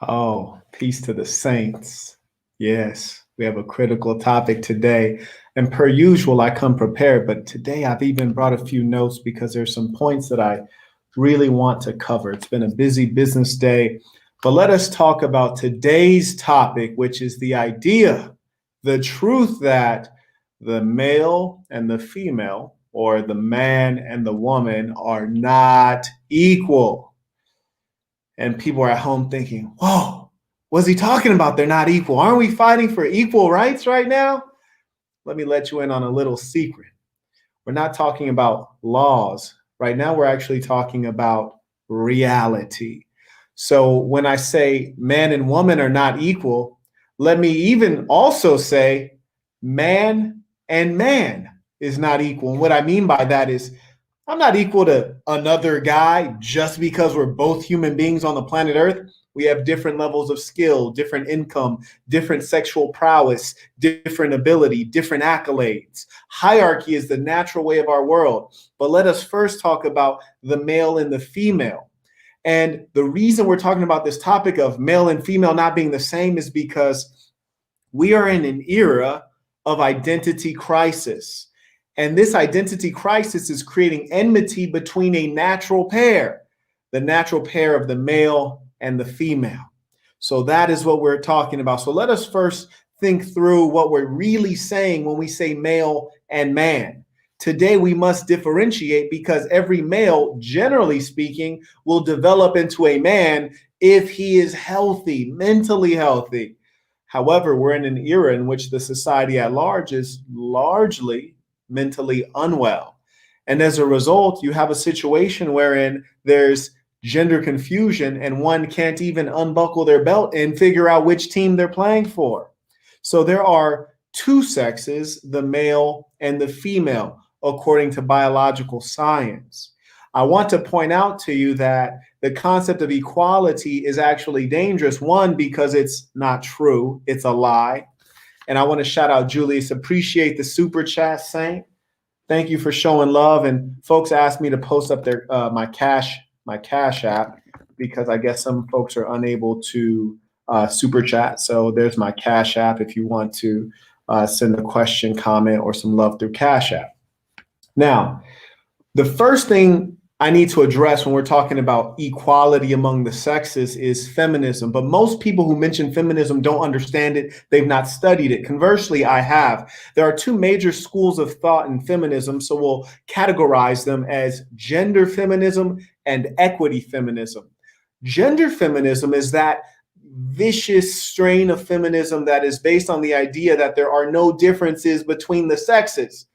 Oh, peace to the saints. Yes, we have a critical topic today. And per usual, I come prepared, but today I've even brought a few notes because there's some points that I really want to cover. It's been a busy business day, but let us talk about today's topic, which is the idea, the truth that the male and the female, or the man and the woman, are not equal. And people are at home thinking, whoa, what's he talking about? They're not equal. Aren't we fighting for equal rights right now? Let me let you in on a little secret. We're not talking about laws. Right now, we're actually talking about reality. So when I say man and woman are not equal, let me even also say man and man is not equal. And what I mean by that is I'm not equal to another guy just because we're both human beings on the planet Earth. We have different levels of skill, different income, different sexual prowess, different ability, different accolades. Hierarchy is the natural way of our world. But let us first talk about the male and the female. And the reason we're talking about this topic of male and female not being the same is because we are in an era of identity crisis. And this identity crisis is creating enmity between a natural pair, the natural pair of the male and the female. So that is what we're talking about. So let us first think through what we're really saying when we say male and man. Today, we must differentiate because every male, generally speaking, will develop into a man if he is healthy, mentally healthy. However, we're in an era in which the society at large is largely mentally unwell. And as a result, you have a situation wherein there's gender confusion and one can't even unbuckle their belt and figure out which team they're playing for. So there are two sexes, the male and the female, according to biological science. I want to point out to you that the concept of equality is actually dangerous. One, because it's not true, it's a lie. And I want to shout out Julius, appreciate the super chat, Saint. Thank you for showing love. And folks asked me to post up their my cash app because I guess some folks are unable to super chat. So there's my cash app if you want to send a question, comment, or some love through cash app. Now, the first thing I need to address when we're talking about equality among the sexes is feminism. But most people who mention feminism don't understand it. They've not studied it. Conversely, I have. There are two major schools of thought in feminism, so we'll categorize them as gender feminism and equity feminism. Gender feminism is that vicious strain of feminism that is based on the idea that there are no differences between the sexes.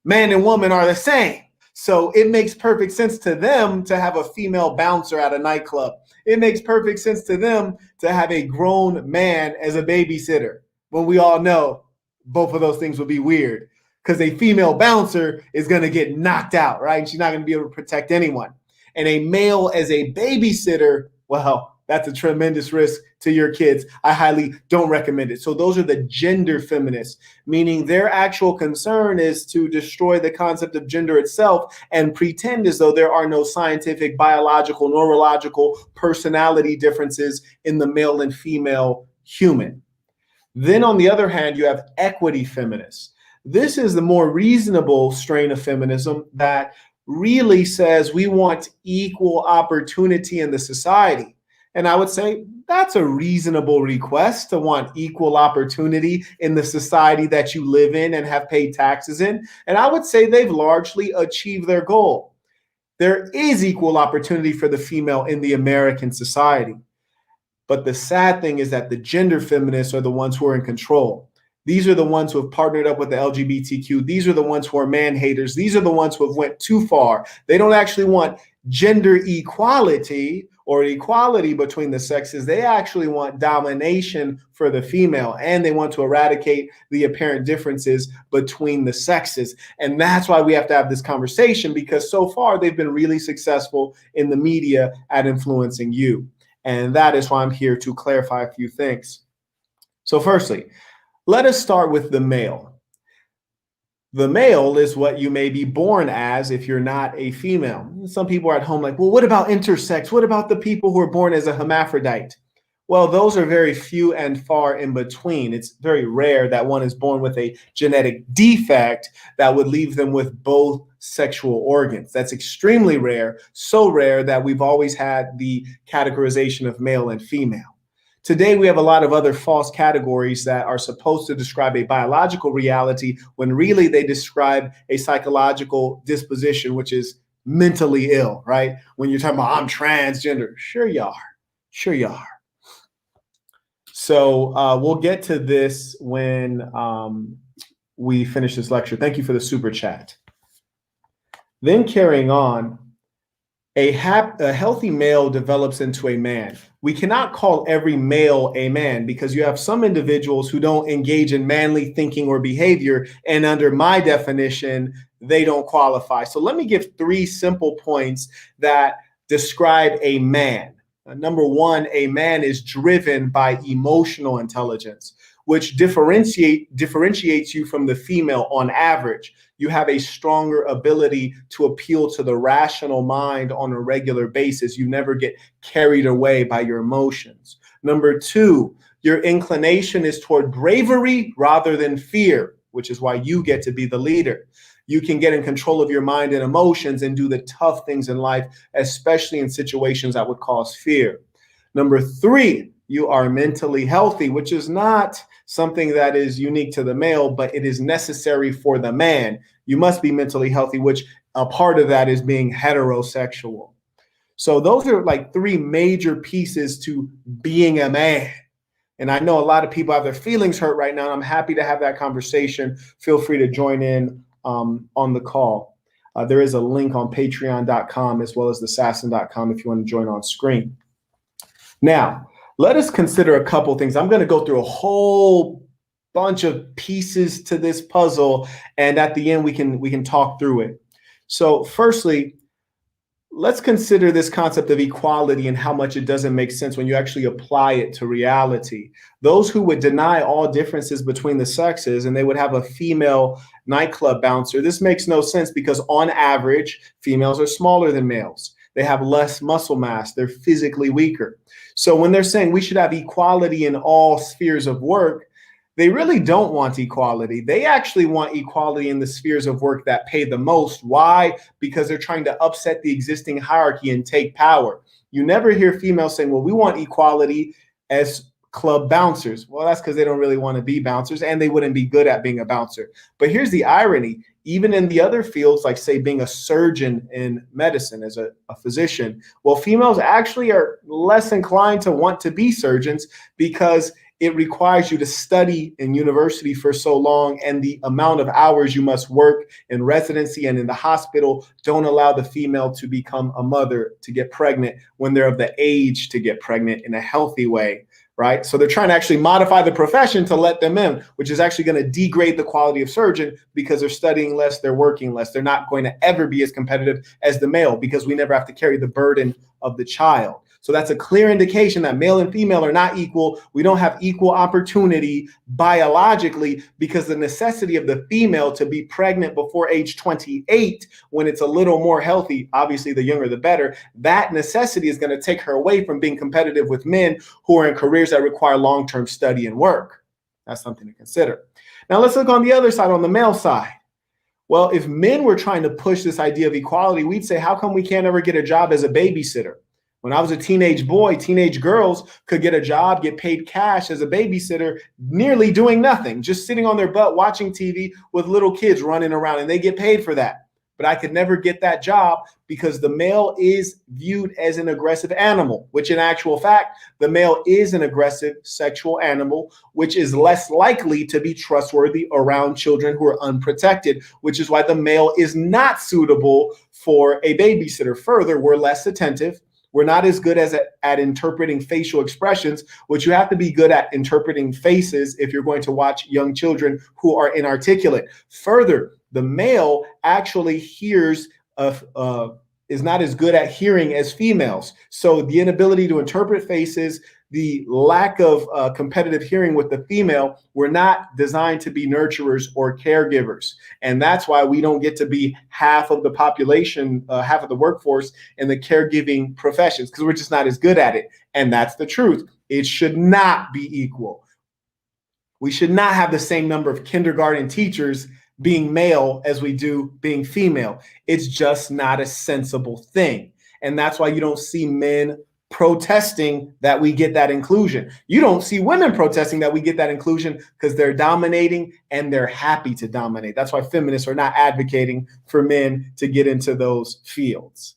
Man and woman are the same. So it makes perfect sense to them to have a female bouncer at a nightclub. It makes perfect sense to them to have a grown man as a babysitter, when we all know both of those things would be weird because a female bouncer is going to get knocked out, right? She's not going to be able to protect anyone. And a male as a babysitter, well, that's a tremendous risk to your kids. I highly don't recommend it. So those are the gender feminists, meaning their actual concern is to destroy the concept of gender itself and pretend as though there are no scientific, biological, neurological personality differences in the male and female human. Then on the other hand, you have equity feminists. This is the more reasonable strain of feminism that really says we want equal opportunity in the society. And I would say that's a reasonable request to want equal opportunity in the society that you live in and have paid taxes in. And I would say they've largely achieved their goal. There is equal opportunity for the female in the American society. But the sad thing is that the gender feminists are the ones who are in control. These are the ones who have partnered up with the LGBTQ. These are the ones who are man haters. These are the ones who have went too far. They don't actually want gender equality or equality between the sexes. They actually want domination for the female, and they want to eradicate the apparent differences between the sexes. And that's why we have to have this conversation, because so far they've been really successful in the media at influencing you. And that is why I'm here to clarify a few things. So firstly, let us start with the male. The male is what you may be born as if you're not a female. Some people are at home like, well, what about intersex? What about the people who are born as a hermaphrodite? Well, those are very few and far in between. It's very rare that one is born with a genetic defect that would leave them with both sexual organs. That's extremely rare, so rare that we've always had the categorization of male and female. Today, we have a lot of other false categories that are supposed to describe a biological reality when really they describe a psychological disposition, which is mentally ill, right? When you're talking about, I'm transgender, sure you are. Sure you are. So we'll get to this when we finish this lecture. Thank you for the super chat. Then carrying on, a healthy male develops into a man. We cannot call every male a man because you have some individuals who don't engage in manly thinking or behavior, and under my definition, they don't qualify. So let me give 3 simple points that describe a man. Number 1, a man is driven by emotional intelligence, which differentiates you from the female on average. You have a stronger ability to appeal to the rational mind on a regular basis. You never get carried away by your emotions. Number 2, your inclination is toward bravery rather than fear, which is why you get to be the leader. You can get in control of your mind and emotions and do the tough things in life, especially in situations that would cause fear. Number 3, you are mentally healthy, which is not something that is unique to the male, but it is necessary for the man. You must be mentally healthy, which a part of that is being heterosexual. So those are like 3 major pieces to being a man. And I know a lot of people have their feelings hurt right now, and I'm happy to have that conversation. Feel free to join in on the call. There is a link on patreon.com as well as thesassin.com if you want to join on screen. Now, let us consider a couple things. I'm going to go through a whole bunch of pieces to this puzzle, and at the end we can talk through it. So firstly, let's consider this concept of equality and how much it doesn't make sense when you actually apply it to reality. Those who would deny all differences between the sexes and they would have a female nightclub bouncer, this makes no sense because on average, females are smaller than males. They have less muscle mass. They're physically weaker. So when they're saying we should have equality in all spheres of work, they really don't want equality. They actually want equality in the spheres of work that pay the most. Why? Because they're trying to upset the existing hierarchy and take power. You never hear females saying, well, we want equality as club bouncers. Well, that's because they don't really want to be bouncers and they wouldn't be good at being a bouncer. But here's the irony. Even in the other fields, like say being a surgeon in medicine as a physician, well, females actually are less inclined to want to be surgeons because it requires you to study in university for so long, and the amount of hours you must work in residency and in the hospital don't allow the female to become a mother, to get pregnant when they're of the age to get pregnant in a healthy way, right? So they're trying to actually modify the profession to let them in, which is actually going to degrade the quality of surgeon because they're studying less, they're working less. They're not going to ever be as competitive as the male because we never have to carry the burden of the child. So that's a clear indication that male and female are not equal. We don't have equal opportunity biologically because the necessity of the female to be pregnant before age 28, when it's a little more healthy, obviously the younger the better, that necessity is going to take her away from being competitive with men who are in careers that require long-term study and work. That's something to consider. Now let's look on the other side, on the male side. Well, if men were trying to push this idea of equality, we'd say, how come we can't ever get a job as a babysitter? When I was a teenage boy, teenage girls could get a job, get paid cash as a babysitter, nearly doing nothing, just sitting on their butt watching TV with little kids running around, and they get paid for that. But I could never get that job because the male is viewed as an aggressive animal, which in actual fact, the male is an aggressive sexual animal, which is less likely to be trustworthy around children who are unprotected, which is why the male is not suitable for a babysitter. Further, we're less attentive. We're not as good at interpreting facial expressions, which you have to be good at interpreting faces if you're going to watch young children who are inarticulate. Further, the male actually is not as good at hearing as females. So the inability to interpret faces the lack of competitive hearing with the female, we're not designed to be nurturers or caregivers. And that's why we don't get to be half of the population, half of the workforce in the caregiving professions, because we're just not as good at it. And that's the truth. It should not be equal. We should not have the same number of kindergarten teachers being male as we do being female. It's just not a sensible thing. And that's why you don't see men protesting that we get that inclusion. You don't see women protesting that we get that inclusion because they're dominating and they're happy to dominate. That's why feminists are not advocating for men to get into those fields.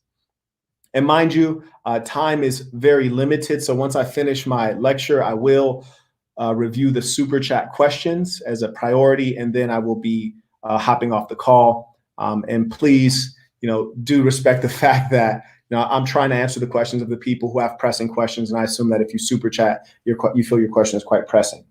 And mind you, time is very limited. So once I finish my lecture, I will review the super chat questions as a priority, and then I will be hopping off the call. And please, do respect the fact that I'm trying to answer the questions of the people who have pressing questions, and I assume that if you super chat, you feel your question is quite pressing.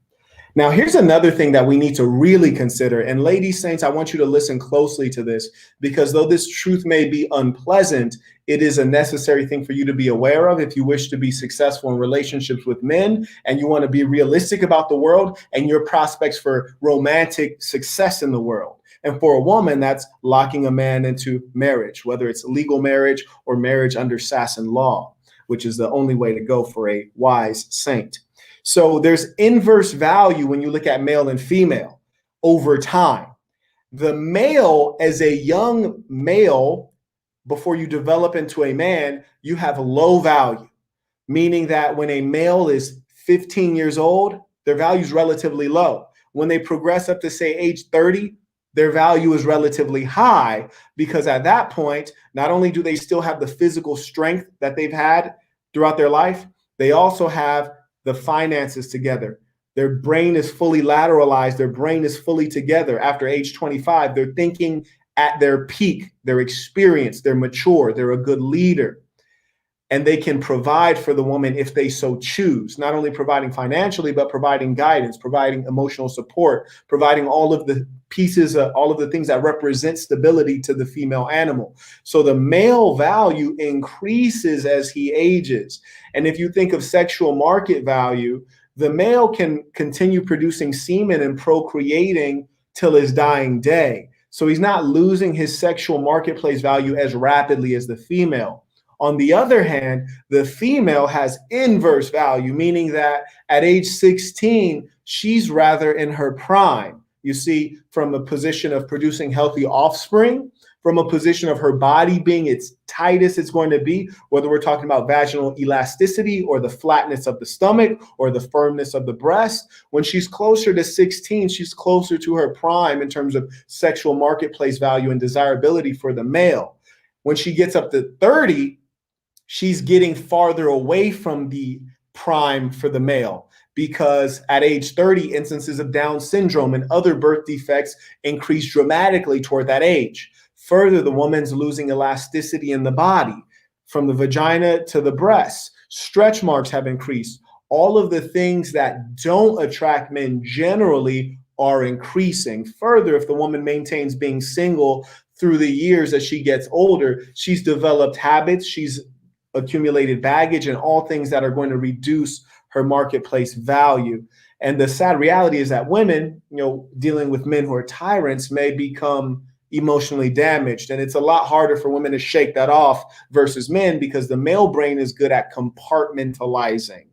Now, here's another thing that we need to really consider. And ladies, saints, I want you to listen closely to this, because though this truth may be unpleasant, it is a necessary thing for you to be aware of if you wish to be successful in relationships with men and you want to be realistic about the world and your prospects for romantic success in the world. And for a woman, that's locking a man into marriage, whether it's legal marriage or marriage under Sasson law, which is the only way to go for a wise saint. So there's inverse value when you look at male and female over time. The male, as a young male, before you develop into a man, you have low value, meaning that when a male is 15 years old, their value is relatively low. When they progress up to, say, age 30, their value is relatively high, because at that point, not only do they still have the physical strength that they've had throughout their life, they also have the finances together. Their brain is fully lateralized. Their brain is fully together. After age 25, they're thinking at their peak, they're experienced, they're mature, they're a good leader. And they can provide for the woman if they so choose, not only providing financially, but providing guidance, providing emotional support, providing all of the pieces, all of the things that represent stability to the female animal. So the male value increases as he ages. And if you think of sexual market value, the male can continue producing semen and procreating till his dying day. So he's not losing his sexual marketplace value as rapidly as the female. On the other hand, the female has inverse value, meaning that at age 16, she's rather in her prime. You see, from a position of producing healthy offspring, from a position of her body being its tightest it's going to be, whether we're talking about vaginal elasticity or the flatness of the stomach or the firmness of the breast. When she's closer to 16, she's closer to her prime in terms of sexual marketplace value and desirability for the male. When she gets up to 30, she's getting farther away from the prime for the male, because at age 30, instances of Down syndrome and other birth defects increase dramatically toward that age. Further, the woman's losing elasticity in the body from the vagina to the breast. Stretch marks have increased. All of the things that don't attract men generally are increasing. Further, if the woman maintains being single through the years as she gets older, she's developed habits, she's accumulated baggage, and all things that are going to reduce her marketplace value. And the sad reality is that women, dealing with men who are tyrants, may become emotionally damaged. And it's a lot harder for women to shake that off versus men, because the male brain is good at compartmentalizing.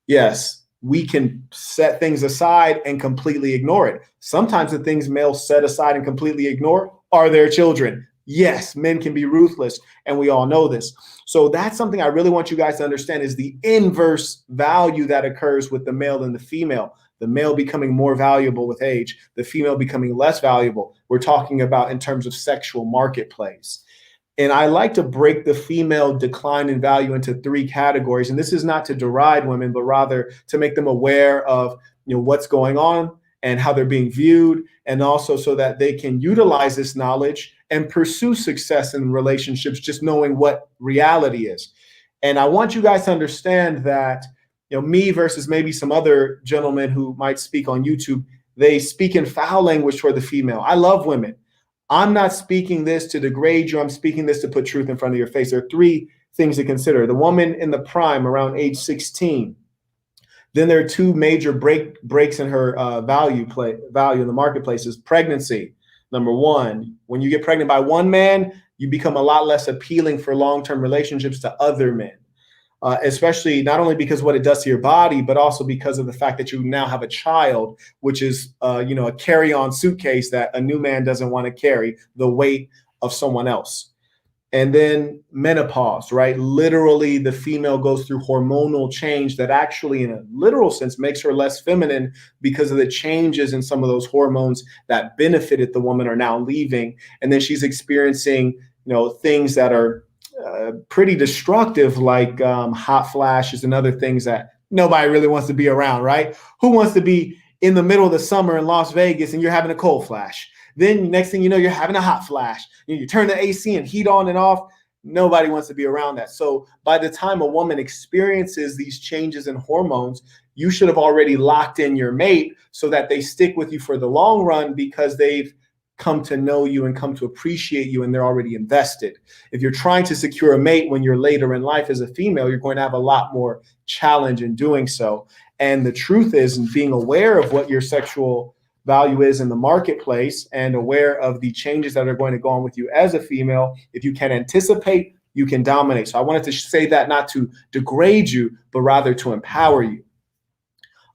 Yes, we can set things aside and completely ignore it. Sometimes the things males set aside and completely ignore are their children. Yes, men can be ruthless, and we all know this. So that's something I really want you guys to understand, is the inverse value that occurs with the male and the female. The male becoming more valuable with age, the female becoming less valuable. We're talking about in terms of sexual marketplace. And I like to break the female decline in value into three categories. And this is not to deride women, but rather to make them aware of what's going on and how they're being viewed, and also so that they can utilize this knowledge and pursue success in relationships, just knowing what reality is. And I want you guys to understand that, me versus maybe some other gentlemen who might speak on YouTube, they speak in foul language toward the female. I love women. I'm not speaking this to degrade you. I'm speaking this to put truth in front of your face. There are three things to consider. The woman in the prime around age 16, Then there are two major breaks in her value in the marketplace is pregnancy. Number one, when you get pregnant by one man, you become a lot less appealing for long-term relationships to other men. Especially not only because of what it does to your body, but also because of the fact that you now have a child, which is, a carry-on suitcase that a new man doesn't want to carry the weight of someone else. And then menopause, right? Literally, the female goes through hormonal change that actually, in a literal sense, makes her less feminine because of the changes in some of those hormones that benefited the woman are now leaving. And then she's experiencing, things that are pretty destructive, like hot flashes and other things that nobody really wants to be around, right? Who wants to be in the middle of the summer in Las Vegas and you're having a cold flash? Then next thing you know, you're having a hot flash. You turn the AC and heat on and off. Nobody wants to be around that. So by the time a woman experiences these changes in hormones, you should have already locked in your mate so that they stick with you for the long run because they've come to know you and come to appreciate you and they're already invested. If you're trying to secure a mate when you're later in life as a female, you're going to have a lot more challenge in doing so. And the truth is, being aware of what your sexual value is in the marketplace and aware of the changes that are going to go on with you as a female, if you can anticipate, you can dominate. So I wanted to say that not to degrade you, but rather to empower you.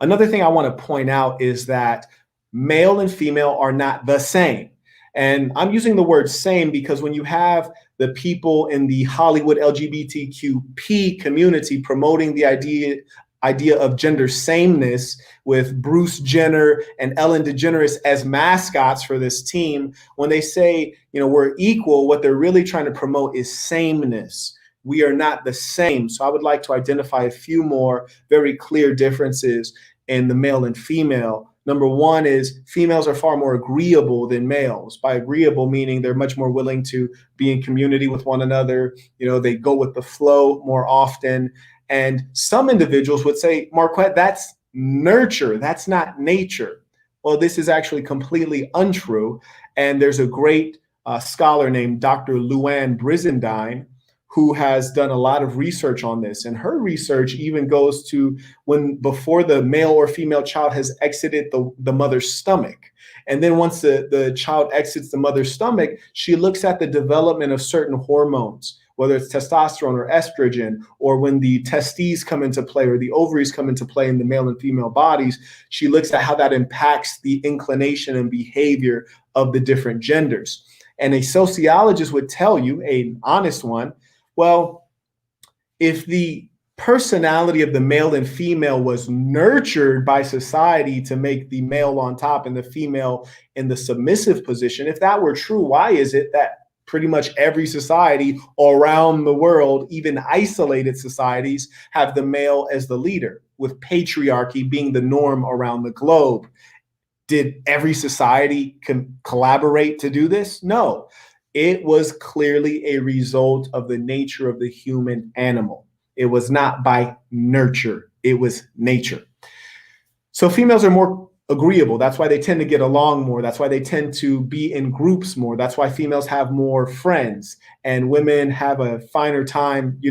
Another thing I want to point out is that male and female are not the same. And I'm using the word same because when you have the people in the Hollywood LGBTQP community promoting the idea of gender sameness with Bruce Jenner and Ellen DeGeneres as mascots for this team, when they say, we're equal, what they're really trying to promote is sameness. We are not the same. So I would like to identify a few more very clear differences in the male and female. Number one is females are far more agreeable than males. By agreeable, meaning they're much more willing to be in community with one another. They go with the flow more often. And some individuals would say, Marquette, that's nurture. That's not nature. Well, this is actually completely untrue. And there's a great scholar named Dr. Luann Brizendine who has done a lot of research on this. And her research even goes to before the male or female child has exited the mother's stomach. And then once the child exits the mother's stomach, she looks at the development of certain hormones, whether it's testosterone or estrogen, or when the testes come into play or the ovaries come into play in the male and female bodies, she looks at how that impacts the inclination and behavior of the different genders. And a sociologist would tell you, an honest one, well, if the personality of the male and female was nurtured by society to make the male on top and the female in the submissive position, if that were true, why is it that pretty much every society around the world, even isolated societies, have the male as the leader, with patriarchy being the norm around the globe? Did every society collaborate to do this? No. It was clearly a result of the nature of the human animal. It was not by nurture. It was nature. So females are more agreeable. That's why they tend to get along more. That's why they tend to be in groups more. That's why females have more friends and women have a finer time,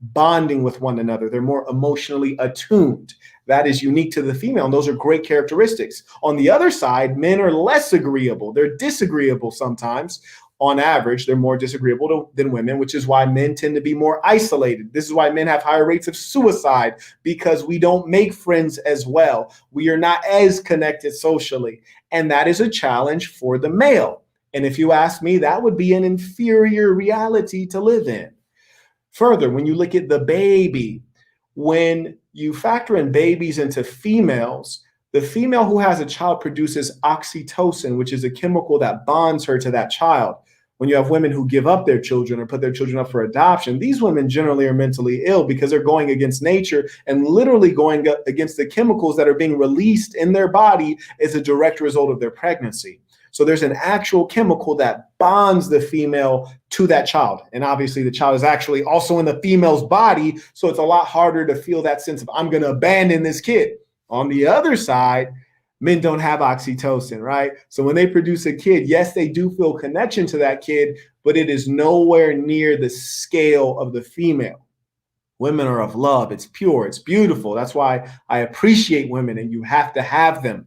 bonding with one another. They're more emotionally attuned. That is unique to the female, and those are great characteristics. On the other side, men are less agreeable. They're disagreeable sometimes. On average, they're more disagreeable than women, which is why men tend to be more isolated. This is why men have higher rates of suicide, because we don't make friends as well. We are not as connected socially. And that is a challenge for the male. And if you ask me, that would be an inferior reality to live in. Further, when you look at the baby, when you factor in babies into females, the female who has a child produces oxytocin, which is a chemical that bonds her to that child. When you have women who give up their children or put their children up for adoption, these women generally are mentally ill because they're going against nature and literally going against the chemicals that are being released in their body as a direct result of their pregnancy. So there's an actual chemical that bonds the female to that child. And obviously the child is actually also in the female's body. So it's a lot harder to feel that sense of, I'm going to abandon this kid. On the other side, men don't have oxytocin, right? So when they produce a kid, yes, they do feel connection to that kid, but it is nowhere near the scale of the female. Women are of love. It's pure. It's beautiful. That's why I appreciate women, and you have to have them.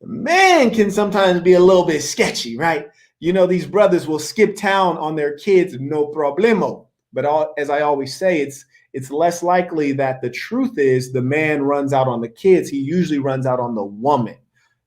Man can sometimes be a little bit sketchy, right? You know, these brothers will skip town on their kids, no problemo. But as I always say, it's less likely that the truth is the man runs out on the kids. He usually runs out on the woman.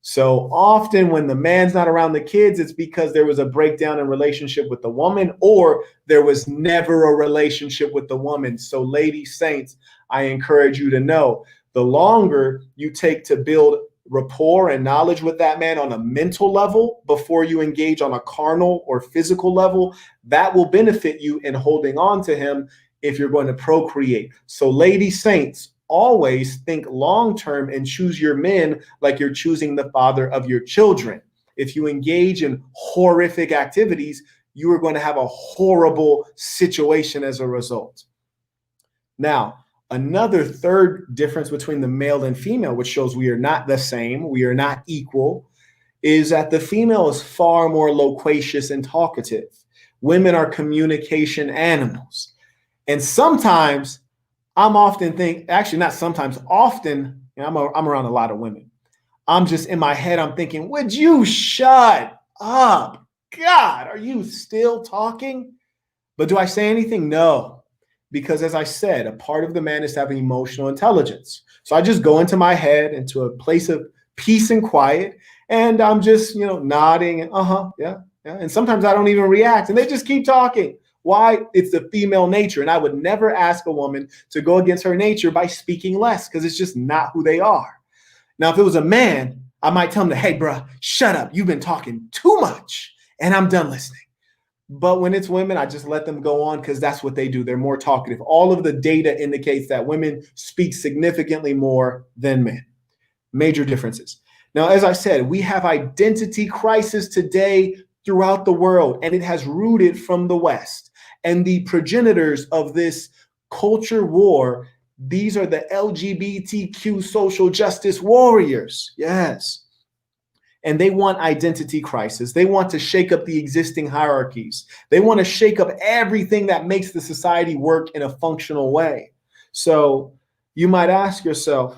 So often when the man's not around the kids, it's because there was a breakdown in relationship with the woman, or there was never a relationship with the woman. So lady saints, I encourage you to know, the longer you take to build rapport and knowledge with that man on a mental level before you engage on a carnal or physical level, that will benefit you in holding on to him if you're going to procreate. So lady saints, always think long term and choose your men like you're choosing the father of your children. If you engage in horrific activities, you are going to have a horrible situation as a result. Now, another third difference between the male and female, which shows we are not the same, we are not equal, is that the female is far more loquacious and talkative. Women are communication animals. And sometimes I'm often actually not sometimes, often, I'm around a lot of women. I'm just in my head, I'm thinking, would you shut up? God, are you still talking? But do I say anything? No. Because as I said, a part of the man is having emotional intelligence. So I just go into my head, into a place of peace and quiet, and I'm just, nodding and yeah. And sometimes I don't even react, and they just keep talking. Why? It's the female nature. And I would never ask a woman to go against her nature by speaking less, because it's just not who they are. Now, if it was a man, I might tell him, hey, bro, shut up. You've been talking too much, and I'm done listening. But when it's women, I just let them go on because that's what they do. They're more talkative. All of the data indicates that women speak significantly more than men. Major differences. Now, as I said, we have identity crisis today throughout the world, and it has rooted from the West. And the progenitors of this culture war, these are the LGBTQ social justice warriors. Yes. And they want identity crisis. They want to shake up the existing hierarchies. They want to shake up everything that makes the society work in a functional way. So you might ask yourself,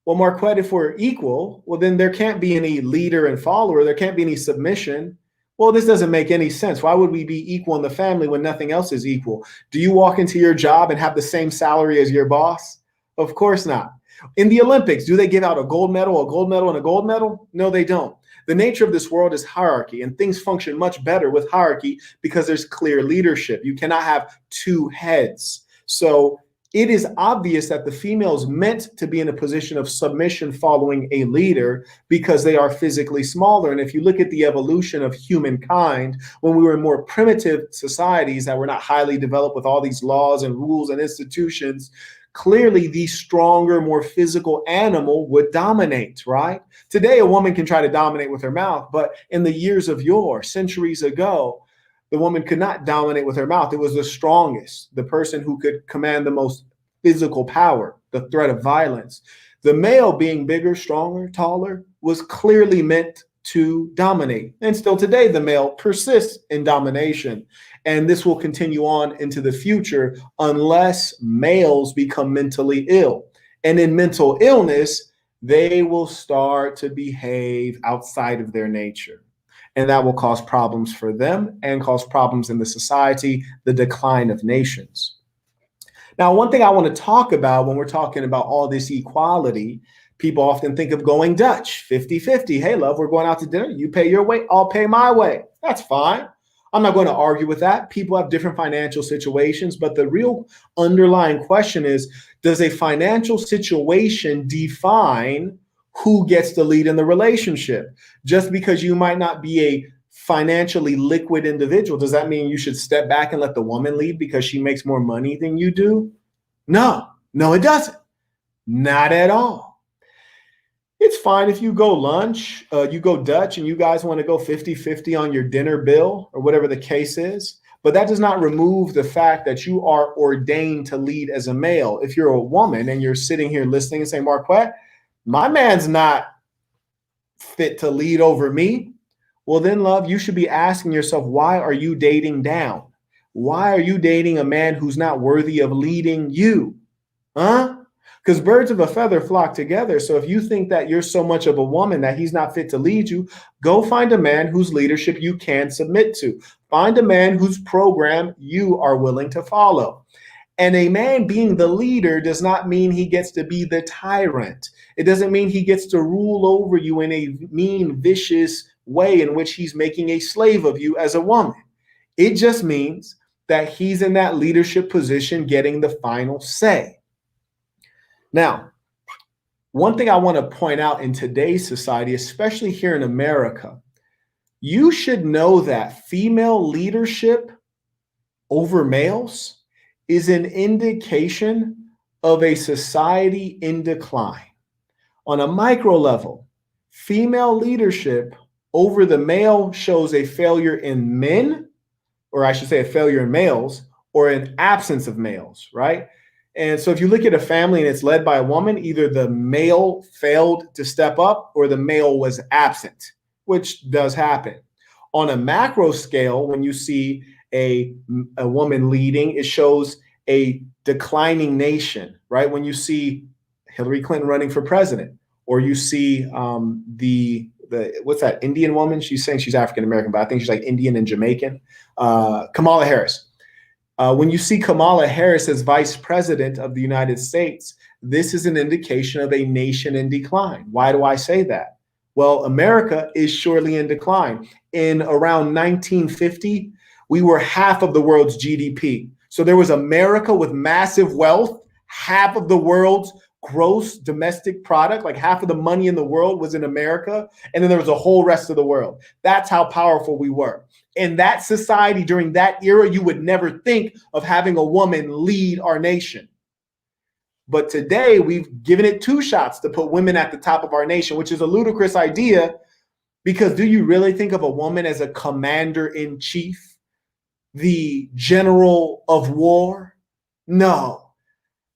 well, Marquette, if we're equal, well, then there can't be any leader and follower. There can't be any submission. Well, this doesn't make any sense. Why would we be equal in the family when nothing else is equal? Do you walk into your job and have the same salary as your boss? Of course not. In the Olympics, do they give out a gold medal, and a gold medal? No, they don't. The nature of this world is hierarchy, and things function much better with hierarchy because there's clear leadership. You cannot have two heads. So it is obvious that the female is meant to be in a position of submission following a leader because they are physically smaller. And if you look at the evolution of humankind, when we were in more primitive societies that were not highly developed with all these laws and rules and institutions, clearly the stronger, more physical animal would dominate, right? Today, a woman can try to dominate with her mouth, but in the years of yore, centuries ago, the woman could not dominate with her mouth. It was the strongest, the person who could command the most physical power, the threat of violence. The male, being bigger, stronger, taller, was clearly meant to dominate. And still today, the male persists in domination. And this will continue on into the future unless males become mentally ill. And in mental illness, they will start to behave outside of their nature. And that will cause problems for them and cause problems in the society, the decline of nations. Now, one thing I want to talk about when we're talking about all this equality, people often think of going Dutch, 50-50. Hey, love, we're going out to dinner. You pay your way, I'll pay my way. That's fine. I'm not going to argue with that. People have different financial situations, but the real underlying question is, does a financial situation define who gets to lead in the relationship? Just because you might not be a financially liquid individual, does that mean you should step back and let the woman lead because she makes more money than you do? No, it doesn't. Not at all. It's fine if you go lunch, you go Dutch, and you guys want to go 50-50 on your dinner bill or whatever the case is. But that does not remove the fact that you are ordained to lead as a male. If you're a woman and you're sitting here listening and saying, Marquette, my man's not fit to lead over me. Well, then, love, you should be asking yourself, why are you dating down? Why are you dating a man who's not worthy of leading you? Huh? Because birds of a feather flock together. So if you think that you're so much of a woman that he's not fit to lead you, go find a man whose leadership you can submit to. Find a man whose program you are willing to follow. And a man being the leader does not mean he gets to be the tyrant. It doesn't mean he gets to rule over you in a mean, vicious way in which he's making a slave of you as a woman. It just means that he's in that leadership position getting the final say. Now, one thing I want to point out in today's society, especially here in America, you should know that female leadership over males is an indication of a society in decline. On a micro level, female leadership over the male shows a failure in men, or I should say a failure in males, or an absence of males, right? And so if you look at a family and it's led by a woman, either the male failed to step up or the male was absent, which does happen. On a macro scale, when you see a woman leading, it shows a declining nation, right? When you see Hillary Clinton running for president, or you see the what's that Indian woman? She's saying she's African American, but I think she's like Indian and Jamaican. Kamala Harris. When you see Kamala Harris as vice president of the United States, this is an indication of a nation in decline. Why do I say that? Well, America is surely in decline. In around 1950, we were half of the world's GDP. So there was America with massive wealth, half of the world's gross domestic product, like half of the money in the world was in America. And then there was a whole rest of the world. That's how powerful we were. In that society, during that era, you would never think of having a woman lead our nation. But today, we've given it two shots to put women at the top of our nation, which is a ludicrous idea, because do you really think of a woman as a commander-in-chief, the general of war? No.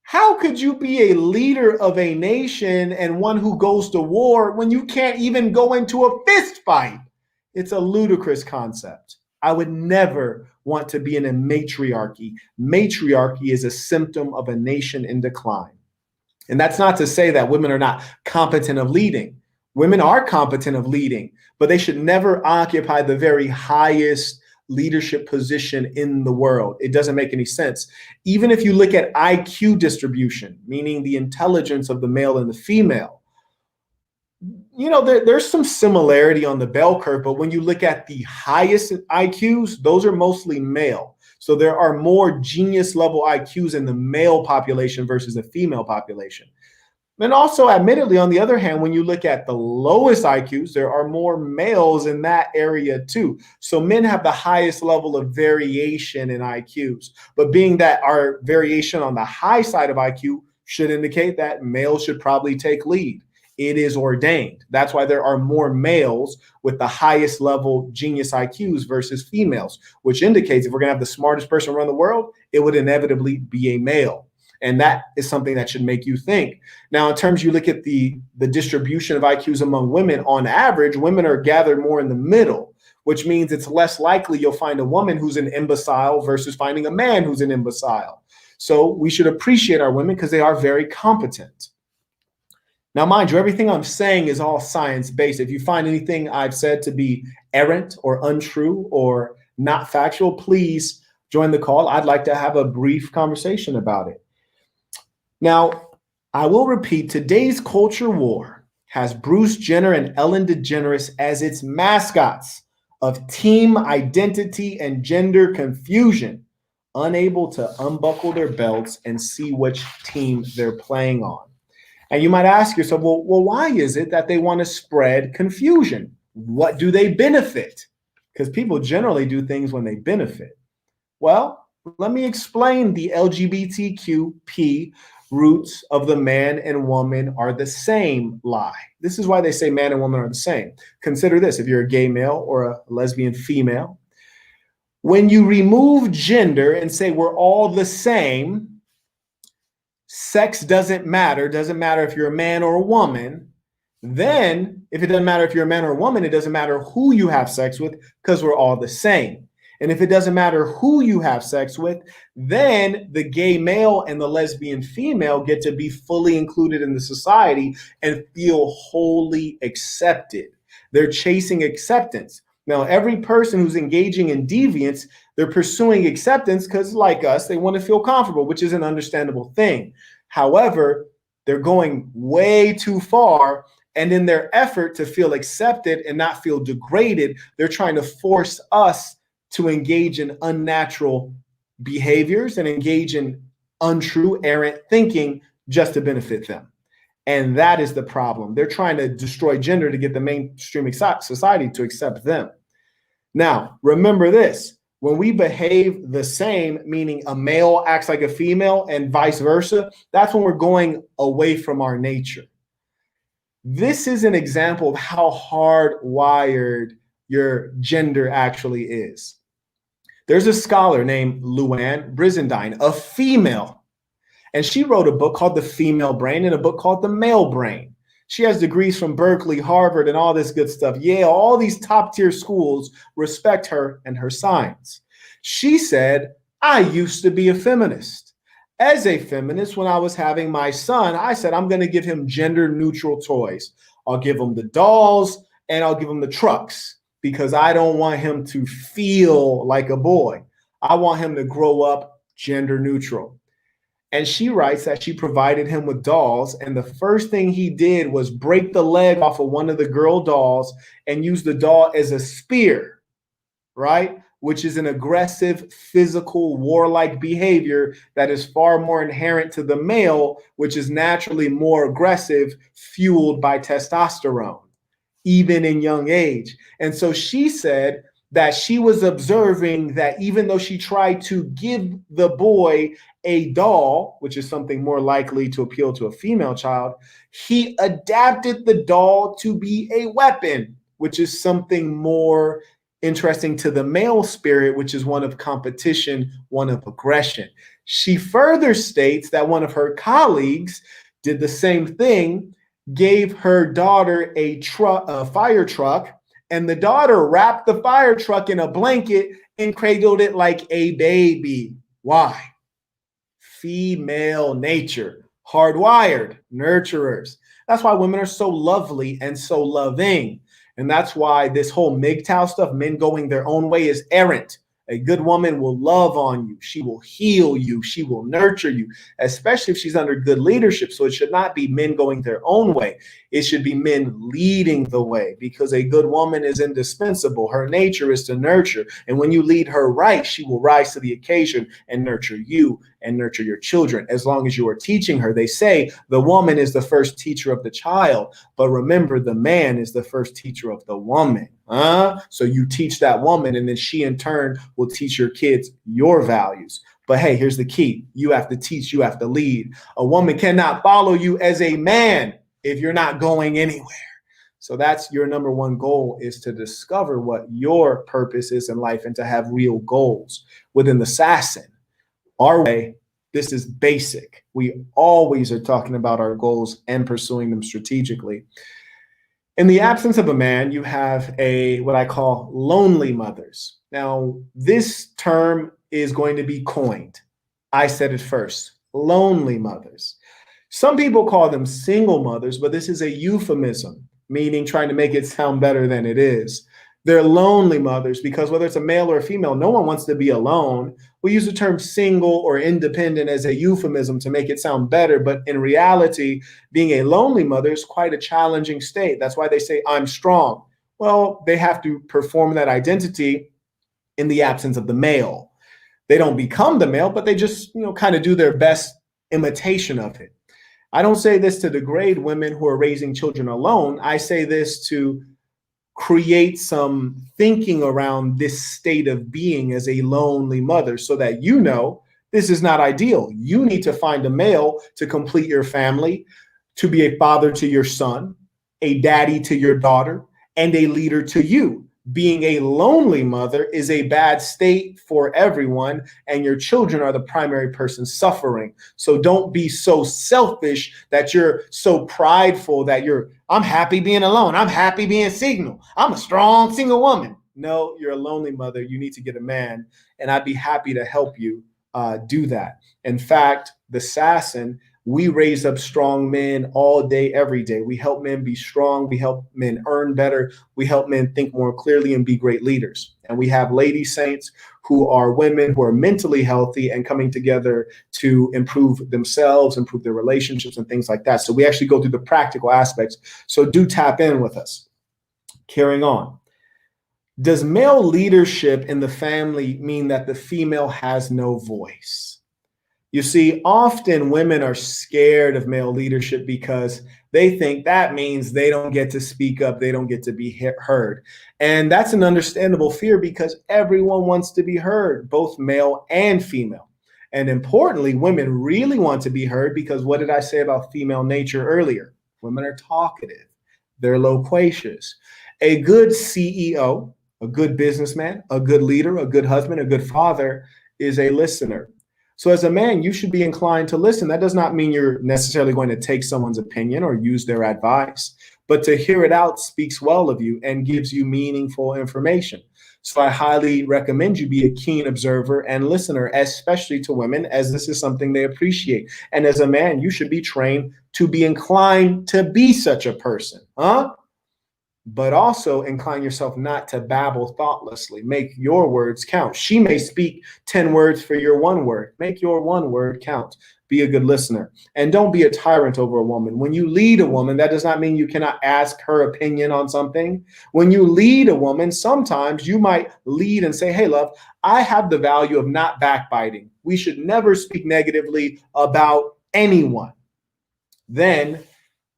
How could you be a leader of a nation and one who goes to war when you can't even go into a fist fight? It's a ludicrous concept. I would never want to be in a matriarchy. Matriarchy is a symptom of a nation in decline. And that's not to say that women are not competent of leading. Women are competent of leading, but they should never occupy the very highest leadership position in the world. It doesn't make any sense. Even if you look at IQ distribution, meaning the intelligence of the male and the female, you know, there's some similarity on the bell curve, but when you look at the highest IQs, those are mostly male. So there are more genius level IQs in the male population versus the female population. And also, admittedly, on the other hand, when you look at the lowest IQs, there are more males in that area too. So men have the highest level of variation in IQs. But being that our variation on the high side of IQ should indicate that males should probably take lead. It is ordained. That's why there are more males with the highest level genius IQs versus females, which indicates if we're going to have the smartest person around the world, it would inevitably be a male. And that is something that should make you think. Now, in terms, you look at the distribution of IQs among women, on average, women are gathered more in the middle, which means it's less likely you'll find a woman who's an imbecile versus finding a man who's an imbecile. So we should appreciate our women because they are very competent. Now, mind you, everything I'm saying is all science-based. If you find anything I've said to be errant or untrue or not factual, please join the call. I'd like to have a brief conversation about it. Now, I will repeat, today's culture war has Bruce Jenner and Ellen DeGeneres as its mascots of team identity and gender confusion, unable to unbuckle their belts and see which team they're playing on. And you might ask yourself, well, why is it that they want to spread confusion? What do they benefit? Because people generally do things when they benefit. Well, let me explain the LGBTQ roots of the man and woman are the same lie. This is why they say man and woman are the same. Consider this, if you're a gay male or a lesbian female, when you remove gender and say we're all the same, sex doesn't matter if you're a man or a woman, then if it doesn't matter if you're a man or a woman, it doesn't matter who you have sex with because we're all the same. And if it doesn't matter who you have sex with, then the gay male and the lesbian female get to be fully included in the society and feel wholly accepted. They're chasing acceptance. Now, every person who's engaging in deviance, they're pursuing acceptance because, like us, they want to feel comfortable, which is an understandable thing. However, they're going way too far. And in their effort to feel accepted and not feel degraded, they're trying to force us to engage in unnatural behaviors and engage in untrue, errant thinking just to benefit them. And that is the problem. They're trying to destroy gender to get the mainstream society to accept them. Now, remember this. When we behave the same, meaning a male acts like a female and vice versa, that's when we're going away from our nature. This is an example of how hardwired your gender actually is. There's a scholar named Luann Brizendine, a female, and she wrote a book called The Female Brain and a book called The Male Brain. She has degrees from Berkeley, Harvard, and all this good stuff. Yale, all these top tier schools respect her and her science. She said, I used to be a feminist. As a feminist, when I was having my son, I said, I'm going to give him gender neutral toys. I'll give him the dolls and I'll give him the trucks because I don't want him to feel like a boy. I want him to grow up gender neutral. And she writes that she provided him with dolls. And the first thing he did was break the leg off of one of the girl dolls and use the doll as a spear, right? Which is an aggressive, physical, warlike behavior that is far more inherent to the male, which is naturally more aggressive, fueled by testosterone, even in young age. And so she said that she was observing that even though she tried to give the boy a doll, which is something more likely to appeal to a female child, he adapted the doll to be a weapon, which is something more interesting to the male spirit, which is one of competition, one of aggression. She further states that one of her colleagues did the same thing, gave her daughter a fire truck, and the daughter wrapped the fire truck in a blanket and cradled it like a baby. Why? Female nature, hardwired, nurturers. That's why women are so lovely and so loving. And that's why this whole MGTOW stuff, men going their own way, is errant. A good woman will love on you. She will heal you. She will nurture you, especially if she's under good leadership. So it should not be men going their own way. It should be men leading the way, because a good woman is indispensable. Her nature is to nurture. And when you lead her right, she will rise to the occasion and nurture you and nurture your children. As long as you are teaching her, they say the woman is the first teacher of the child. But remember, the man is the first teacher of the woman. So you teach that woman, and then she in turn will teach your kids your values. But hey, here's the key. You have to teach, you have to lead. A woman cannot follow you as a man if you're not going anywhere. So that's your number one goal, is to discover what your purpose is in life and to have real goals. Within the Assassin, our way, this is basic. We always are talking about our goals and pursuing them strategically. In the absence of a man, you have what I call lonely mothers. Now, this term is going to be coined. I said it first, lonely mothers. Some people call them single mothers, but this is a euphemism, meaning trying to make it sound better than it is. They're lonely mothers because whether it's a male or a female, no one wants to be alone. We use the term single or independent as a euphemism to make it sound better. But in reality, being a lonely mother is quite a challenging state. That's why they say, I'm strong. Well, they have to perform that identity in the absence of the male. They don't become the male, but they just, kind of do their best imitation of it. I don't say this to degrade women who are raising children alone. I say this to create some thinking around this state of being as a lonely mother, so that this is not ideal. You need to find a male to complete your family, to be a father to your son, a daddy to your daughter, and a leader to you. Being a lonely mother is a bad state for everyone, and your children are the primary person suffering. So don't be so selfish that you're so prideful that I'm happy being alone. I'm happy being single. I'm a strong single woman. No, you're a lonely mother. You need to get a man. And I'd be happy to help you do that. In fact, the Sasson, we raise up strong men all day, every day. We help men be strong. We help men earn better. We help men think more clearly and be great leaders. And we have lady saints who are women who are mentally healthy and coming together to improve themselves, improve their relationships and things like that. So we actually go through the practical aspects. So do tap in with us. Carrying on. Does male leadership in the family mean that the female has no voice? You see, often women are scared of male leadership because they think that means they don't get to speak up, they don't get to be heard. And that's an understandable fear because everyone wants to be heard, both male and female. And importantly, women really want to be heard because what did I say about female nature earlier? Women are talkative, they're loquacious. A good CEO, a good businessman, a good leader, a good husband, a good father is a listener. So as a man, you should be inclined to listen. That does not mean you're necessarily going to take someone's opinion or use their advice, but to hear it out speaks well of you and gives you meaningful information. So I highly recommend you be a keen observer and listener, especially to women, as this is something they appreciate. And as a man, you should be trained to be inclined to be such a person, but also incline yourself not to babble thoughtlessly. Make your words count. She may speak 10 words for your one word. Make your one word count. Be a good listener. And don't be a tyrant over a woman. When you lead a woman, that does not mean you cannot ask her opinion on something. When you lead a woman, sometimes you might lead and say, hey, love, I have the value of not backbiting. We should never speak negatively about anyone. Then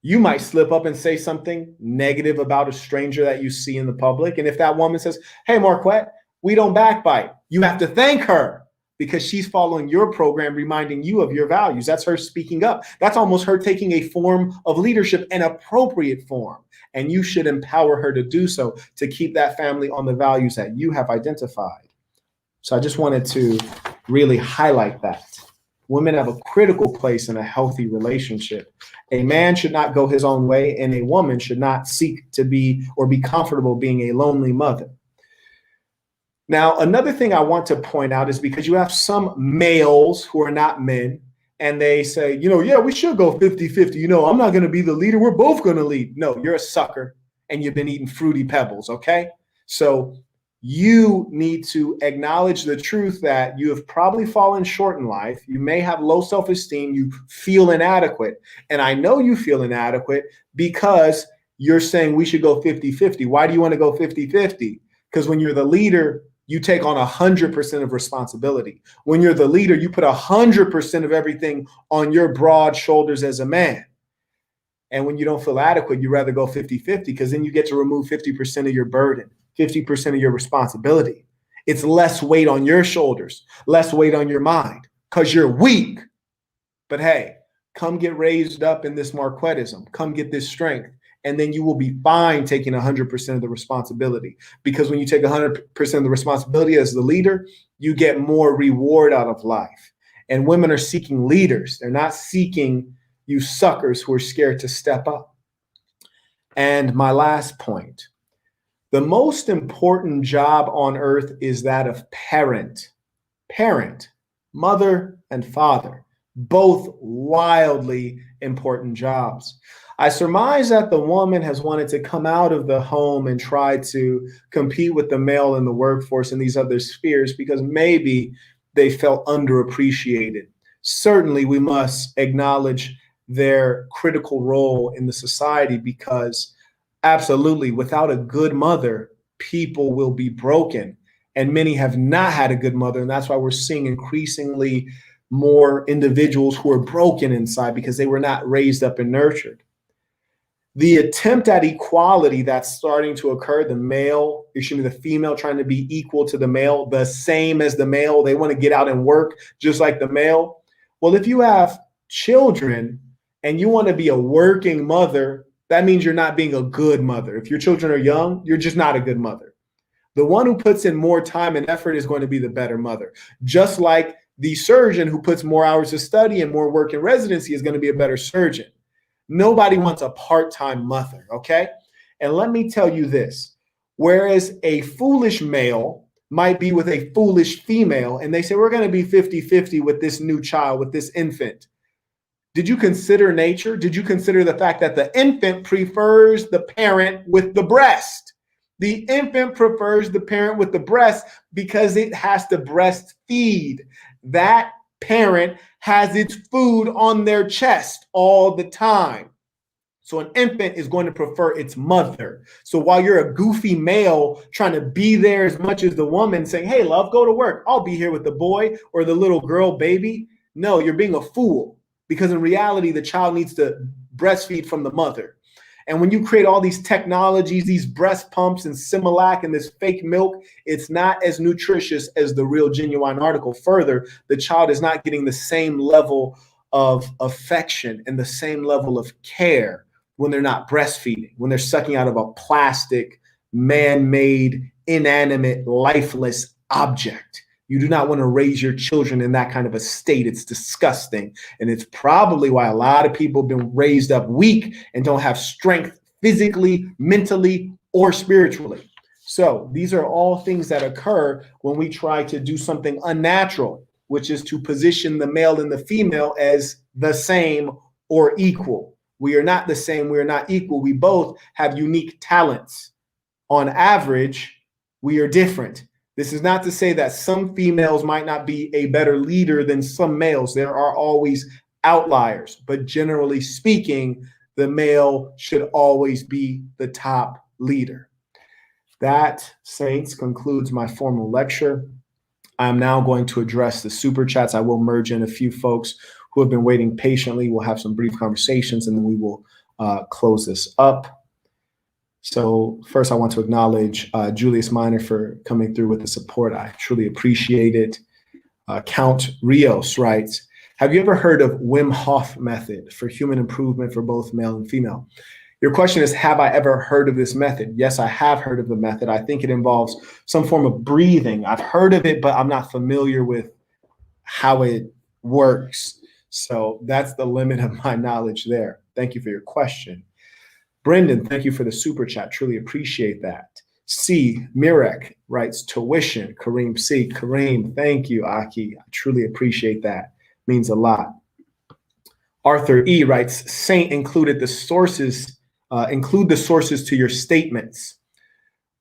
you might slip up and say something negative about a stranger that you see in the public. And if that woman says, hey, Marquette, we don't backbite, you have to thank her because she's following your program, reminding you of your values. That's her speaking up. That's almost her taking a form of leadership, an appropriate form. And you should empower her to do so to keep that family on the values that you have identified. So I just wanted to really highlight that. Women have a critical place in a healthy relationship. A man should not go his own way, and a woman should not seek to be or be comfortable being a lonely mother. Now, another thing I want to point out is because you have some males who are not men, and they say, yeah, we should go 50-50. I'm not going to be the leader. We're both going to lead. No, you're a sucker, and you've been eating Fruity Pebbles, okay? So you need to acknowledge the truth that you have probably fallen short in life. You may have low self-esteem. You feel inadequate. And I know you feel inadequate because you're saying we should go 50-50. Why do you want to go 50-50? Because when you're the leader, you take on 100% of responsibility. When you're the leader, you put 100% of everything on your broad shoulders as a man. And when you don't feel adequate, you rather go 50-50 because then you get to remove 50% of your burden. 50% of your responsibility. It's less weight on your shoulders, less weight on your mind because you're weak. But hey, come get raised up in this Marquettism. Come get this strength. And then you will be fine taking 100% of the responsibility because when you take 100% of the responsibility as the leader, you get more reward out of life. And women are seeking leaders. They're not seeking you suckers who are scared to step up. And my last point. The most important job on earth is that of parent, mother and father, both wildly important jobs. I surmise that the woman has wanted to come out of the home and try to compete with the male in the workforce in these other spheres because maybe they felt underappreciated. Certainly, we must acknowledge their critical role in the society because absolutely, without a good mother, people will be broken. And many have not had a good mother. And that's why we're seeing increasingly more individuals who are broken inside because they were not raised up and nurtured. The attempt at equality that's starting to occur, the female trying to be equal to the male, the same as the male, they want to get out and work just like the male. Well, if you have children and you want to be a working mother, that means you're not being a good mother. If your children are young, you're just not a good mother. The one who puts in more time and effort is going to be the better mother. Just like the surgeon who puts more hours of study and more work in residency is going to be a better surgeon. Nobody wants a part-time mother, okay? And let me tell you this. Whereas a foolish male might be with a foolish female, and they say, we're going to be 50-50 with this new child, with this infant. Did you consider nature? Did you consider the fact that the infant prefers the parent with the breast? The infant prefers the parent with the breast because it has to breastfeed. That parent has its food on their chest all the time. So an infant is going to prefer its mother. So while you're a goofy male trying to be there as much as the woman saying, hey, love, go to work. I'll be here with the boy or the little girl baby. No, you're being a fool, because in reality, the child needs to breastfeed from the mother. And when you create all these technologies, these breast pumps and Similac and this fake milk, it's not as nutritious as the real genuine article. Further, the child is not getting the same level of affection and the same level of care when they're not breastfeeding, when they're sucking out of a plastic, man-made, inanimate, lifeless object. You do not want to raise your children in that kind of a state. It's disgusting. And it's probably why a lot of people have been raised up weak and don't have strength physically, mentally, or spiritually. So these are all things that occur when we try to do something unnatural, which is to position the male and the female as the same or equal. We are not the same. We are not equal. We both have unique talents. On average, we are different. This is not to say that some females might not be a better leader than some males. There are always outliers, but generally speaking, the male should always be the top leader. That, Saints, concludes my formal lecture. I'm now going to address the super chats. I will merge in a few folks who have been waiting patiently. We'll have some brief conversations, and then we will close this up. So first, I want to acknowledge Julius Minor for coming through with the support. I truly appreciate it. Count Rios writes, have you ever heard of Wim Hof method for human improvement for both male and female? Your question is, have I ever heard of this method? Yes, I have heard of the method. I think it involves some form of breathing. I've heard of it, but I'm not familiar with how it works. So that's the limit of my knowledge there. Thank you for your question. Brendan, thank you for the super chat. Truly appreciate that. C. Mirek writes tuition. Kareem C. Kareem, thank you, Aki. I truly appreciate that. Means a lot. Arthur E. writes, Saint include the sources to your statements.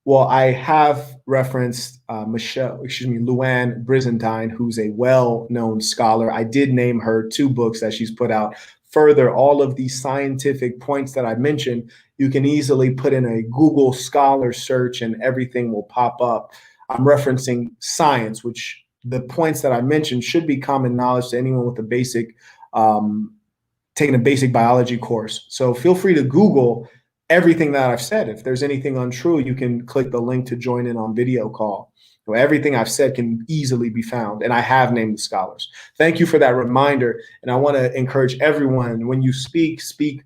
Well, I have referenced Luann Brizendine, who's a well-known scholar. I did name her 2 books that she's put out. Further, all of these scientific points that I mentioned, you can easily put in a Google Scholar search and everything will pop up. I'm referencing science, which the points that I mentioned should be common knowledge to anyone with a basic, taking a basic biology course. So feel free to Google everything that I've said. If there's anything untrue, you can click the link to join in on video call. So everything I've said can easily be found, and I have named the scholars. Thank you for that reminder, and I want to encourage everyone, when you speak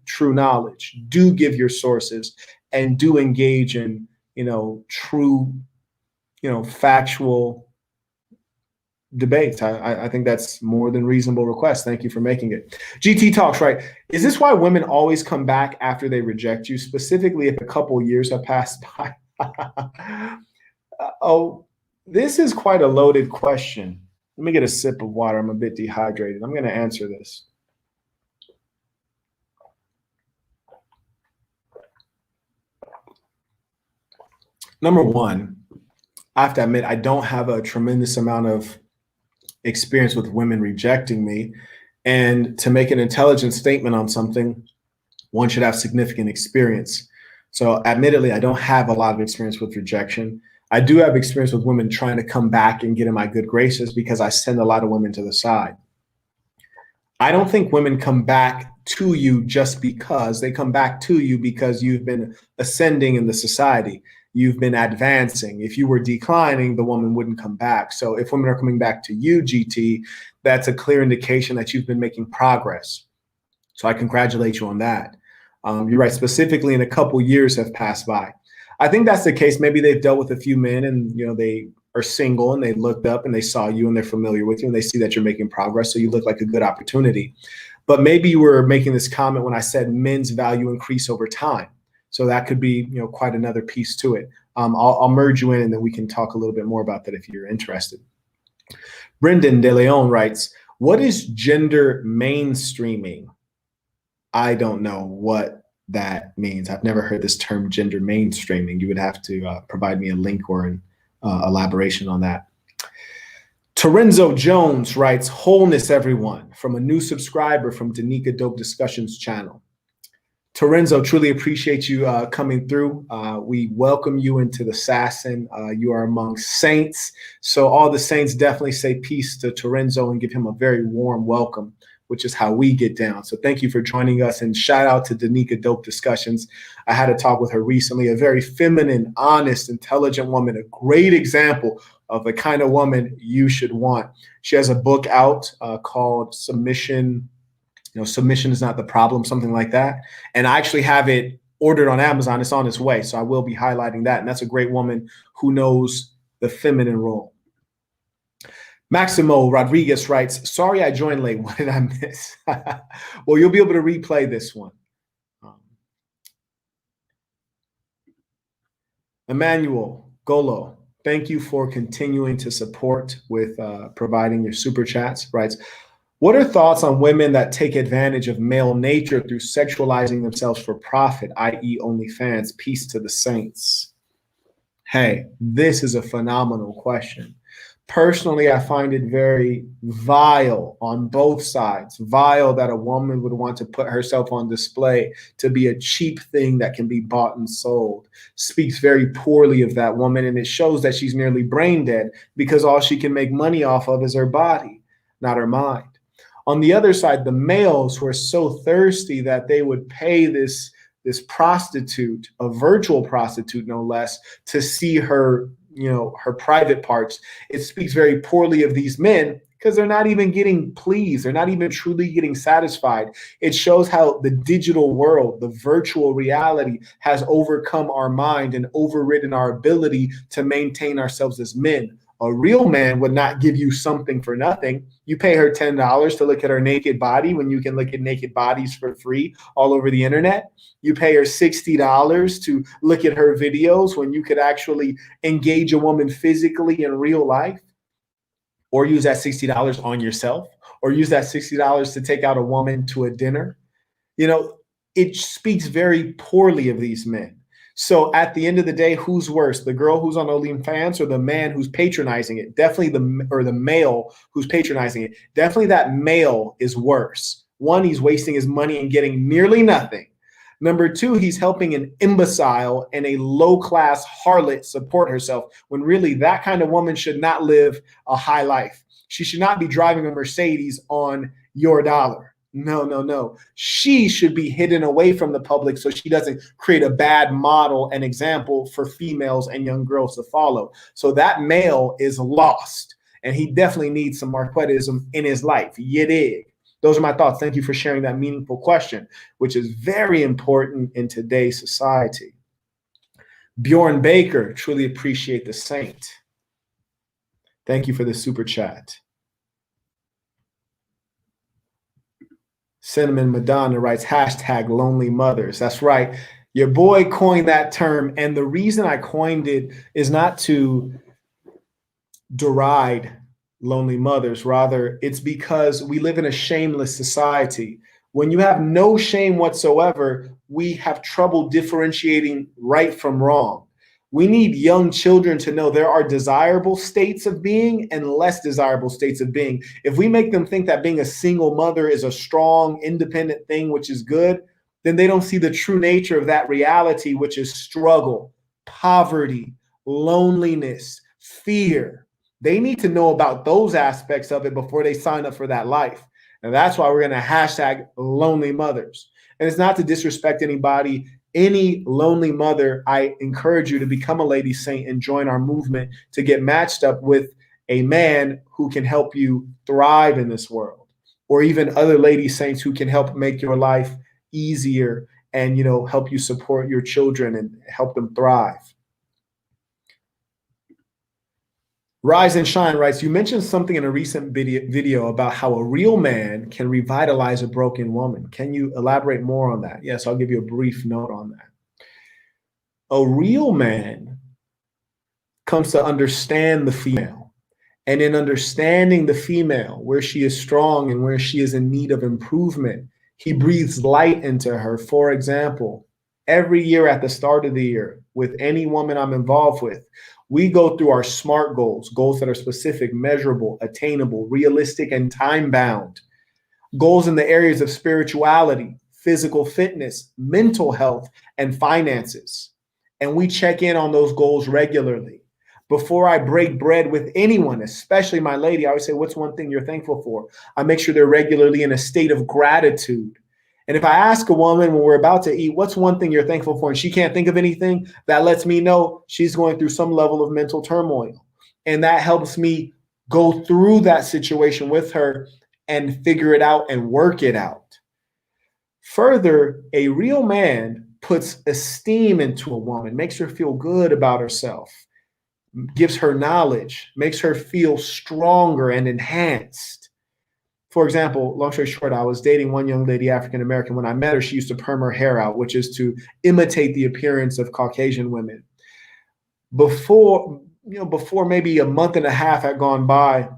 true knowledge. Do give your sources, and do engage in, true, factual debates. I think that's more than reasonable request. Thank you for making it. GT Talks, right? Is this why women always come back after they reject you, specifically if a couple years have passed by? Oh, this is quite a loaded question. Let me get a sip of water. I'm a bit dehydrated. I'm going to answer this. Number one, I have to admit, I don't have a tremendous amount of experience with women rejecting me. And to make an intelligent statement on something, one should have significant experience. So admittedly, I don't have a lot of experience with rejection. I do have experience with women trying to come back and get in my good graces because I send a lot of women to the side. I don't think women come back to you just because. They come back to you because you've been ascending in the society. You've been advancing. If you were declining, the woman wouldn't come back. So if women are coming back to you, GT, that's a clear indication that you've been making progress. So I congratulate you on that. You're right, specifically in a couple years have passed by. I think that's the case. Maybe they've dealt with a few men and, they are single and they looked up and they saw you and they're familiar with you and they see that you're making progress. So you look like a good opportunity. But maybe you were making this comment when I said men's value increase over time. So that could be, quite another piece to it. I'll merge you in, and then we can talk a little bit more about that if you're interested. Brendan De Leon writes, what is gender mainstreaming? I don't know what that means. I've never heard this term gender mainstreaming. You would have to provide me a link or an elaboration on that. Torenzo Jones writes, wholeness, everyone, from a new subscriber from Danica Dope Discussions channel. Torenzo, truly appreciate you coming through. We welcome you into the Sassin. You are among saints. So all the saints definitely say peace to Torenzo and give him a very warm welcome, which is how we get down. So thank you for joining us, and shout out to Danica Dope Discussions. I had a talk with her recently, a very feminine, honest, intelligent woman, a great example of the kind of woman you should want. She has a book out called Submission. Submission is not the problem, something like that. And I actually have it ordered on Amazon. It's on its way. So I will be highlighting that. And that's a great woman who knows the feminine role. Maximo Rodriguez writes, sorry I joined late. What did I miss? Well, you'll be able to replay this one. Emmanuel Golo, thank you for continuing to support with providing your super chats. Writes, what are thoughts on women that take advantage of male nature through sexualizing themselves for profit, i.e. OnlyFans? Peace to the saints. Hey, this is a phenomenal question. Personally, I find it very vile on both sides. Vile that a woman would want to put herself on display to be a cheap thing that can be bought and sold. Speaks very poorly of that woman, and it shows that she's nearly brain dead because all she can make money off of is her body, not her mind. On the other side, the males who are so thirsty that they would pay this prostitute, a virtual prostitute no less, to see her, her private parts. It speaks very poorly of these men because they're not even getting pleased. They're not even truly getting satisfied. It shows how the digital world, the virtual reality, has overcome our mind and overridden our ability to maintain ourselves as men. A real man would not give you something for nothing. You pay her $10 to look at her naked body when you can look at naked bodies for free all over the internet. You pay her $60 to look at her videos when you could actually engage a woman physically in real life, or use that $60 on yourself, or use that $60 to take out a woman to a dinner. It speaks very poorly of these men. So at the end of the day, who's worse, the girl who's on OnlyFans or the man who's patronizing it? Definitely the male who's patronizing it. Definitely that male is worse. One, he's wasting his money and getting nearly nothing. Number two, he's helping an imbecile and a low-class harlot support herself, when really that kind of woman should not live a high life. She should not be driving a Mercedes on your dollar. No. She should be hidden away from the public so she doesn't create a bad model and example for females and young girls to follow. So that male is lost, and he definitely needs some Marquettism in his life. You dig? Those are my thoughts. Thank you for sharing that meaningful question, which is very important in today's society. Bjorn Baker, truly appreciate the saint. Thank you for the super chat. Cinnamon Madonna writes, hashtag lonely mothers. That's right. Your boy coined that term. And the reason I coined it is not to deride lonely mothers. Rather, it's because we live in a shameless society. When you have no shame whatsoever, we have trouble differentiating right from wrong. We need young children to know there are desirable states of being and less desirable states of being. If we make them think that being a single mother is a strong, independent thing, which is good, then they don't see the true nature of that reality, which is struggle, poverty, loneliness, fear. They need to know about those aspects of it before they sign up for that life. And that's why we're going to hashtag lonely mothers. And it's not to disrespect anybody. Any lonely mother, I encourage you to become a lady saint and join our movement to get matched up with a man who can help you thrive in this world, or even other lady saints who can help make your life easier and, help you support your children and help them thrive. Rise and Shine writes, you mentioned something in a recent video about how a real man can revitalize a broken woman. Can you elaborate more on that? Yes, I'll give you a brief note on that. A real man comes to understand the female. And in understanding the female, where she is strong and where she is in need of improvement, he breathes light into her. For example, every year at the start of the year, with any woman I'm involved with, we go through our SMART goals, goals that are specific, measurable, attainable, realistic, and time bound. Goals in the areas of spirituality, physical fitness, mental health, and finances. And we check in on those goals regularly. Before I break bread with anyone, especially my lady, I always say, what's one thing you're thankful for? I make sure they're regularly in a state of gratitude. And if I ask a woman when we're about to eat, what's one thing you're thankful for? And she can't think of anything, that lets me know she's going through some level of mental turmoil. And that helps me go through that situation with her and figure it out and work it out. Further, a real man puts esteem into a woman, makes her feel good about herself, gives her knowledge, makes her feel stronger and enhanced. For example, long story short, I was dating one young lady, African American. When I met her, she used to perm her hair out, which is to imitate the appearance of Caucasian women. Before maybe a month and a half had gone by,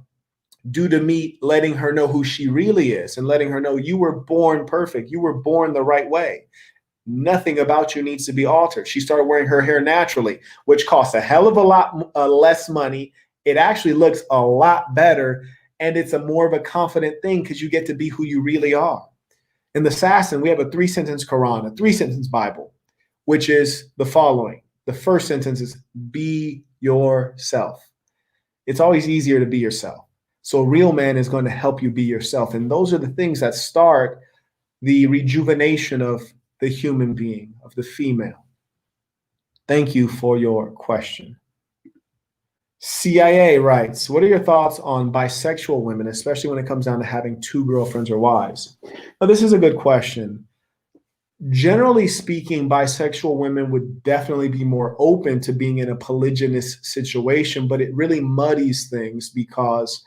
due to me letting her know who she really is and letting her know you were born perfect, you were born the right way. Nothing about you needs to be altered. She started wearing her hair naturally, which costs a hell of a lot less money. It actually looks a lot better, and it's a more of a confident thing because you get to be who you really are. In the Sasson, we have a 3-sentence Quran, a 3-sentence Bible, which is the following. The first sentence is, be yourself. It's always easier to be yourself. So a real man is going to help you be yourself. And those are the things that start the rejuvenation of the human being, of the female. Thank you for your question. CIA writes, what are your thoughts on bisexual women, especially when it comes down to having 2 girlfriends or wives? Now, this is a good question. Generally speaking, bisexual women would definitely be more open to being in a polygynous situation, but it really muddies things because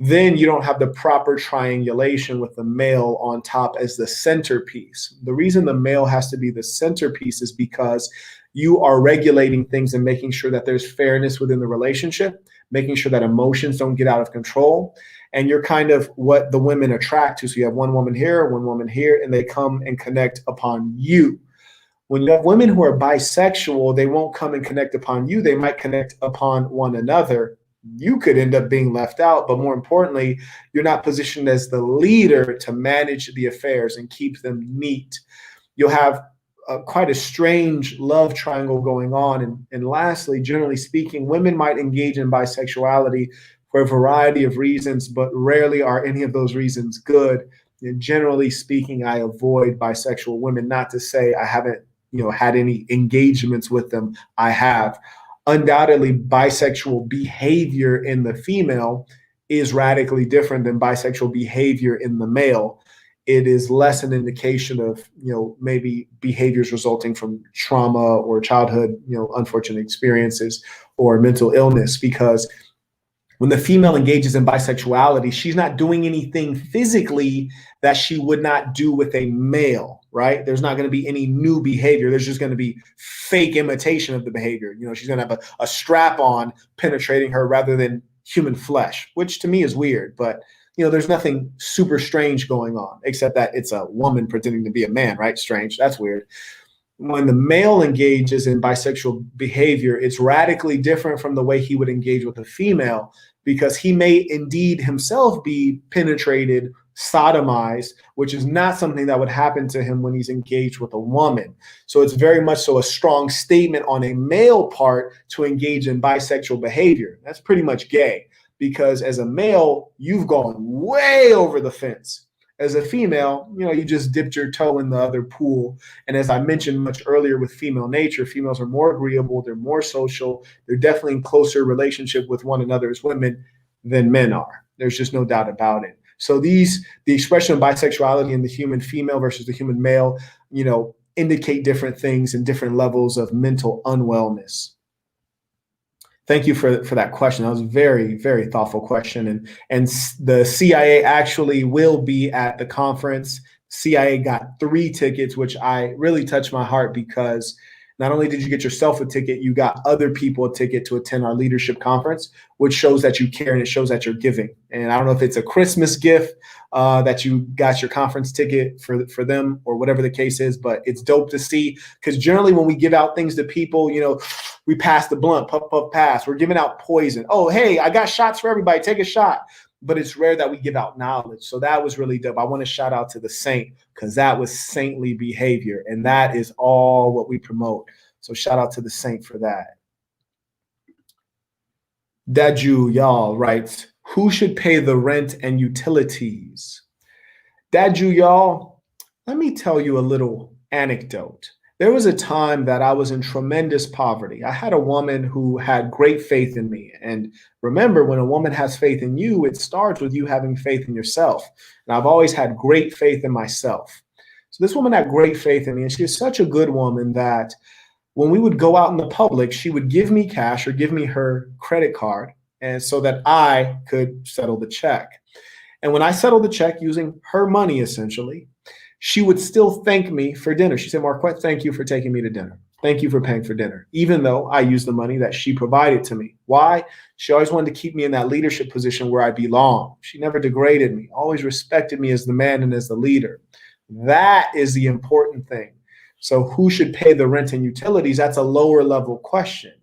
then you don't have the proper triangulation with the male on top as the centerpiece. The reason the male has to be the centerpiece is because you are regulating things and making sure that there's fairness within the relationship, making sure that emotions don't get out of control. And you're kind of what the women attract to. So you have one woman here, and they come and connect upon you. When you have women who are bisexual, they won't come and connect upon you. They might connect upon one another. You could end up being left out, but more importantly, you're not positioned as the leader to manage the affairs and keep them neat. You'll have quite a strange love triangle going on. And lastly, generally speaking, women might engage in bisexuality for a variety of reasons, but rarely are any of those reasons good. And generally speaking, I avoid bisexual women, not to say I haven't had any engagements with them. I have. Undoubtedly, bisexual behavior in the female is radically different than bisexual behavior in the male. It is less an indication of, maybe behaviors resulting from trauma or childhood, unfortunate experiences or mental illness, because when the female engages in bisexuality, she's not doing anything physically that she would not do with a male, right? There's not going to be any new behavior. There's just going to be fake imitation of the behavior. She's going to have a strap on penetrating her rather than human flesh, which to me is weird. But, there's nothing super strange going on, except that it's a woman pretending to be a man, right? Strange. That's weird. When the male engages in bisexual behavior, it's radically different from the way he would engage with a female, because he may indeed himself be penetrated, sodomized, which is not something that would happen to him when he's engaged with a woman. So it's very much so a strong statement on a male part to engage in bisexual behavior. That's pretty much gay, because as a male, you've gone way over the fence. As a female, you just dipped your toe in the other pool. And as I mentioned much earlier with female nature, females are more agreeable, they're more social, they're definitely in closer relationship with one another as women than men are. There's just no doubt about it. So the expression of bisexuality in the human female versus the human male, indicate different things and different levels of mental unwellness. Thank you for that question. That was a very, very thoughtful question. And the CIA actually will be at the conference. CIA got 3 tickets, which I really touched my heart, because Not only did you get yourself a ticket, you got other people a ticket to attend our leadership conference, which shows that you care and it shows that you're giving. And I don't know if it's a Christmas gift that you got your conference ticket for them or whatever the case is, but it's dope to see, because generally when we give out things to people, we pass the blunt, puff, puff, pass. We're giving out poison. Oh, hey, I got shots for everybody. Take a shot. But it's rare that we give out knowledge. So that was really dope. I want to shout out to the saint, because that was saintly behavior. And that is all what we promote. So shout out to the saint for that. Daju Y'all writes, who should pay the rent and utilities? Daju Y'all, let me tell you a little anecdote. There was a time that I was in tremendous poverty. I had a woman who had great faith in me. And remember, when a woman has faith in you, it starts with you having faith in yourself. And I've always had great faith in myself. So this woman had great faith in me, and she was such a good woman that when we would go out in the public, she would give me cash or give me her credit card, and so that I could settle the check. And when I settled the check using her money, essentially, she would still thank me for dinner. She said, Marquette, thank you for taking me to dinner. Thank you for paying for dinner, even though I used the money that she provided to me. Why? She always wanted to keep me in that leadership position where I belong. She never degraded me, always respected me as the man and as the leader. That is the important thing. So who should pay the rent and utilities? That's a lower level question.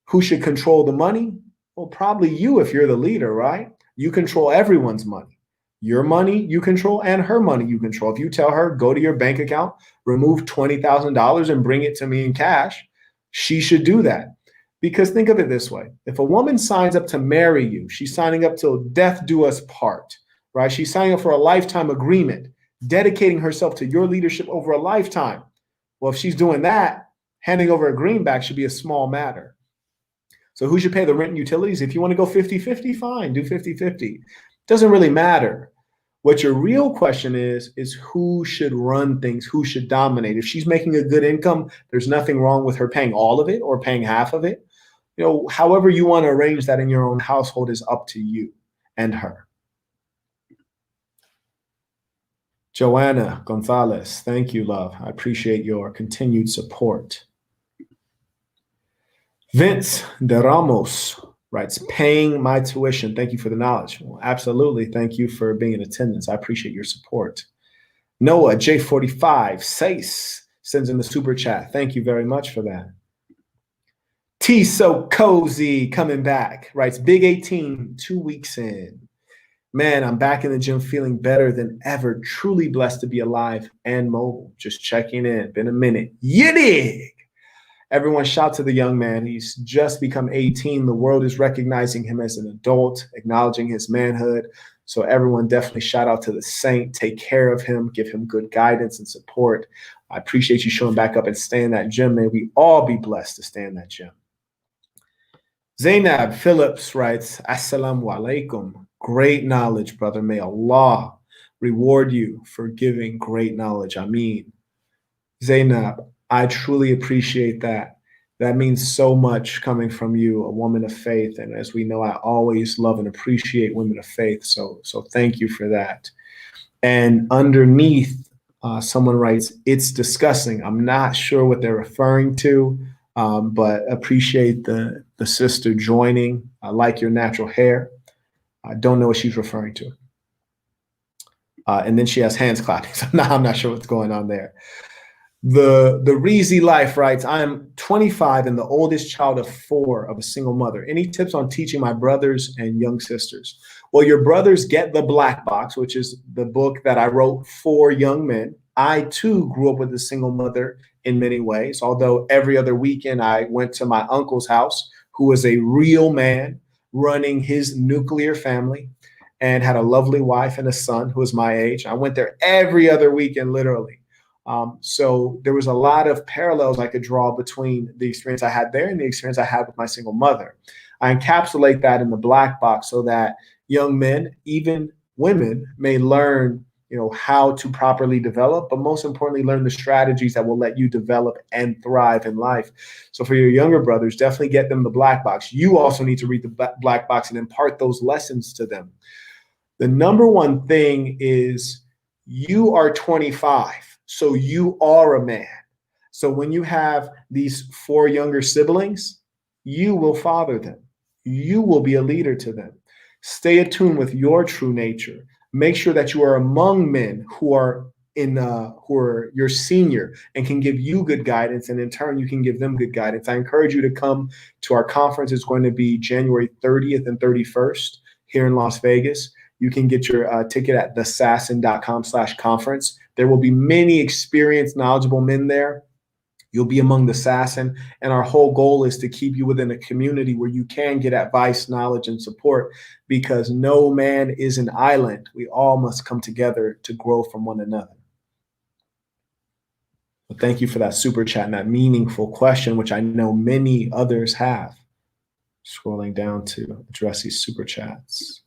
Who should control the money? Well, probably you if you're the leader, right? You control everyone's money. Your money you control and her money you control. If you tell her, go to your bank account, remove $20,000 and bring it to me in cash, she should do that. Because think of it this way. If a woman signs up to marry you, she's signing up till death do us part, right? She's signing up for a lifetime agreement, dedicating herself to your leadership over a lifetime. Well, if she's doing that, handing over a greenback should be a small matter. So who should pay the rent and utilities? If you want to go 50-50, fine, do 50-50. Doesn't really matter. What your real question is who should run things, who should dominate. If she's making a good income, there's nothing wrong with her paying all of it or paying half of it. However you want to arrange that in your own household is up to you and her. Joanna Gonzalez, thank you, love. I appreciate your continued support. Vince de Ramos writes, paying my tuition. Thank you for the knowledge. Well, absolutely. Thank you for being in attendance. I appreciate your support. Noah J45 Sace sends in the super chat. Thank you very much for that. T So Cozy coming back writes, Big 18, 2 weeks in. Man, I'm back in the gym feeling better than ever. Truly blessed to be alive and mobile. Just checking in. Been a minute. You dig? Everyone shout to the young man. He's just become 18. The world is recognizing him as an adult, acknowledging his manhood. So everyone definitely shout out to the saint. Take care of him. Give him good guidance and support. I appreciate you showing back up and staying in that gym. May we all be blessed to stay in that gym. Zainab Phillips writes, Assalamu alaikum. Great knowledge, brother. May Allah reward you for giving great knowledge. Ameen. Zainab, I truly appreciate that. That means so much coming from you, a woman of faith. And as we know, I always love and appreciate women of faith. So thank you for that. And underneath, someone writes, it's disgusting. I'm not sure what they're referring to, but appreciate the sister joining. I like your natural hair. I don't know what she's referring to. And then she has hands clapping. So now I'm not sure what's going on there. The Reezy Life writes, I'm 25 and the oldest child of 4 of a single mother. Any tips on teaching my brothers and young sisters? Well, your brothers get the Black Box, which is the book that I wrote for young men. I, too, grew up with a single mother in many ways, although every other weekend I went to my uncle's house, who was a real man running his nuclear family and had a lovely wife and a son who was my age. I went there every other weekend, literally. So there was a lot of parallels I could draw between the experience I had there and the experience I had with my single mother. I encapsulate that in the Black Box so that young men, even women, may learn, how to properly develop, but most importantly, learn the strategies that will let you develop and thrive in life. So for your younger brothers, definitely get them the Black Box. You also need to read the Black Box and impart those lessons to them. The number one thing is you are 25. So you are a man. So when you have these 4 younger siblings, you will father them. You will be a leader to them. Stay attuned with your true nature. Make sure that you are among men who are who are your senior and can give you good guidance, and in turn you can give them good guidance. I encourage you to come to our conference. It's going to be January 30th and 31st here in Las Vegas. You can get your ticket at thesassin.com/conference. There will be many experienced, knowledgeable men there. You'll be among the Sassin, and our whole goal is to keep you within a community where you can get advice, knowledge, and support, because no man is an island. We all must come together to grow from one another. Well, thank you for that super chat and that meaningful question, which I know many others have. Scrolling down to address these super chats.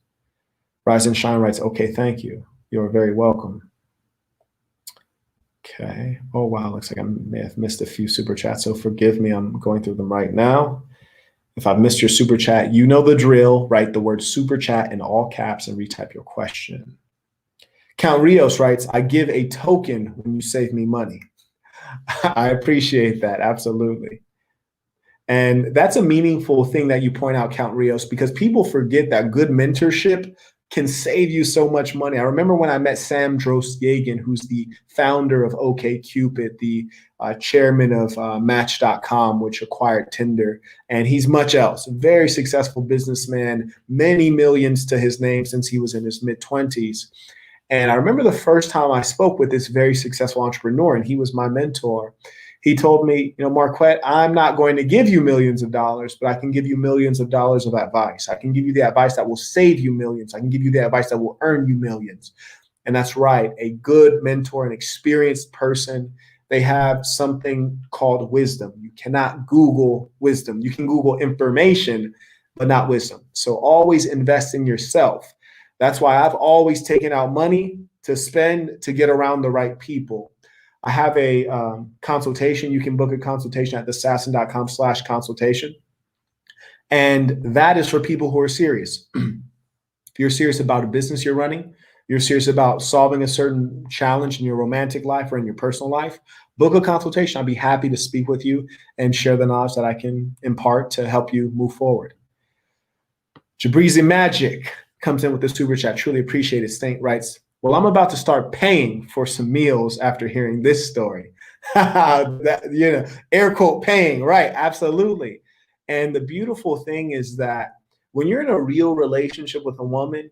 Rise and Shine writes, okay, thank you. You're very welcome. Okay. Oh, wow. Looks like I may have missed a few super chats, so forgive me. I'm going through them right now. If I've missed your super chat, you know the drill. Write the word super chat in all caps and retype your question. Count Rios writes, I give a token when you save me money. I appreciate that. Absolutely. And that's a meaningful thing that you point out, Count Rios, because people forget that good mentorship can save you so much money. I remember when I met Sam Drost-Yagan, who's the founder of OkCupid, the chairman of Match.com, which acquired Tinder, and he's much else. Very successful businessman, many millions to his name since he was in his mid-20s. And I remember the first time I spoke with this very successful entrepreneur, and he was my mentor. He told me, Marquette, I'm not going to give you millions of dollars, but I can give you millions of dollars of advice. I can give you the advice that will save you millions. I can give you the advice that will earn you millions. And that's right. A good mentor, an experienced person, they have something called wisdom. You cannot Google wisdom. You can Google information, but not wisdom. So always invest in yourself. That's why I've always taken out money to spend to get around the right people. I have a consultation. You can book a consultation at thesassin.com/consultation. And that is for people who are serious. If you're serious about a business you're running, you're serious about solving a certain challenge in your romantic life or in your personal life, book a consultation. I'd be happy to speak with you and share the knowledge that I can impart to help you move forward. Jabrizi Magic comes in with the super chat. Truly appreciate it. Saint writes, well, I'm about to start paying for some meals after hearing this story. That, air quote paying, right? Absolutely. And the beautiful thing is that when you're in a real relationship with a woman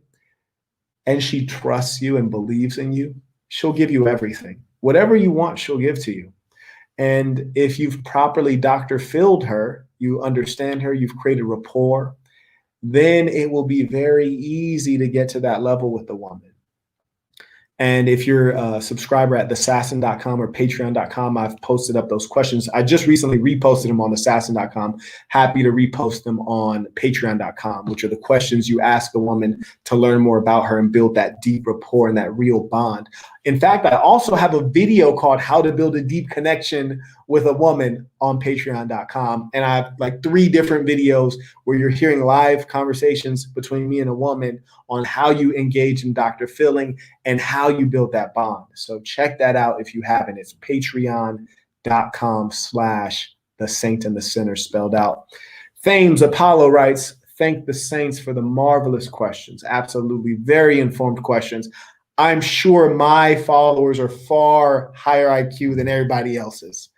and she trusts you and believes in you, she'll give you everything. Whatever you want, she'll give to you. And if you've properly Dr. Phil'd her, you understand her, you've created rapport, then it will be very easy to get to that level with the woman. And if you're a subscriber at thesassin.com or patreon.com, I've posted up those questions. I just recently reposted them on thesassin.com. Happy to repost them on patreon.com, which are the questions you ask a woman to learn more about her and build that deep rapport and that real bond. In fact, I also have a video called How to Build a Deep Connection with a Woman on patreon.com. And I have like 3 different videos where you're hearing live conversations between me and a woman on how you engage in Dr. Philling and how you build that bond. So check that out if you haven't. It's patreon.com/the saint and the sinner spelled out. Thames Apollo writes, thank the saints for the marvelous questions. Absolutely. Very informed questions. I'm sure my followers are far higher IQ than everybody else's.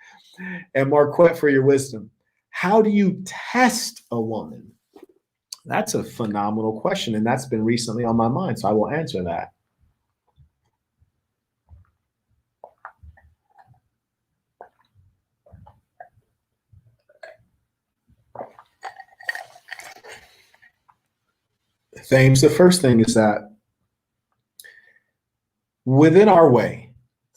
And Marquette, for your wisdom. How do you test a woman? That's a phenomenal question, and that's been recently on my mind, so I will answer that. Thames, the first thing is that within our way,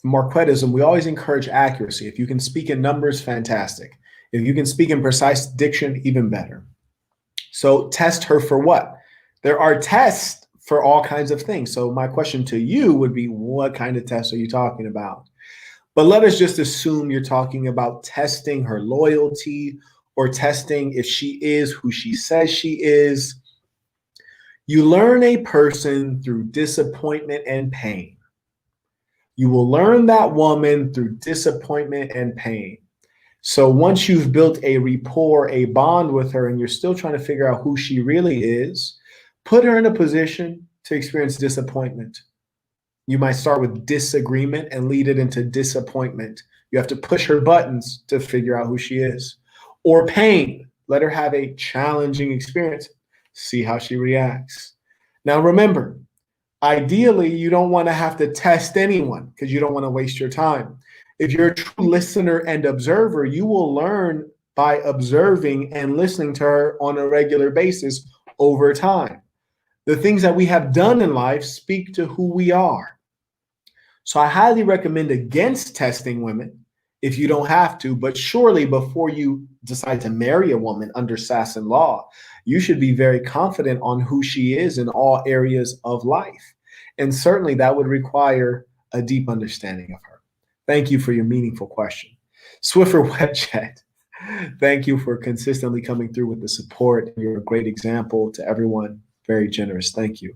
Marquettism, we always encourage accuracy. If you can speak in numbers, fantastic. If you can speak in precise diction, even better. So test her for what? There are tests for all kinds of things. So my question to you would be, what kind of tests are you talking about? But let us just assume you're talking about testing her loyalty or testing if she is who she says she is. You learn a person through disappointment and pain. You will learn that woman through disappointment and pain. So once you've built a rapport, a bond with her, and you're still trying to figure out who she really is, put her in a position to experience disappointment. You might start with disagreement and lead it into disappointment. You have to push her buttons to figure out who she is. Or pain. Let her have a challenging experience. See how she reacts. Now, remember, ideally, you don't want to have to test anyone because you don't want to waste your time. If you're a true listener and observer, you will learn by observing and listening to her on a regular basis over time. The things that we have done in life speak to who we are. So I highly recommend against testing women if you don't have to, but surely before you decide to marry a woman under Sasson law, you should be very confident on who she is in all areas of life. And certainly that would require a deep understanding of her. Thank you for your meaningful question. Swiffer Webjet, thank you for consistently coming through with the support. You're a great example to everyone. Very generous. Thank you.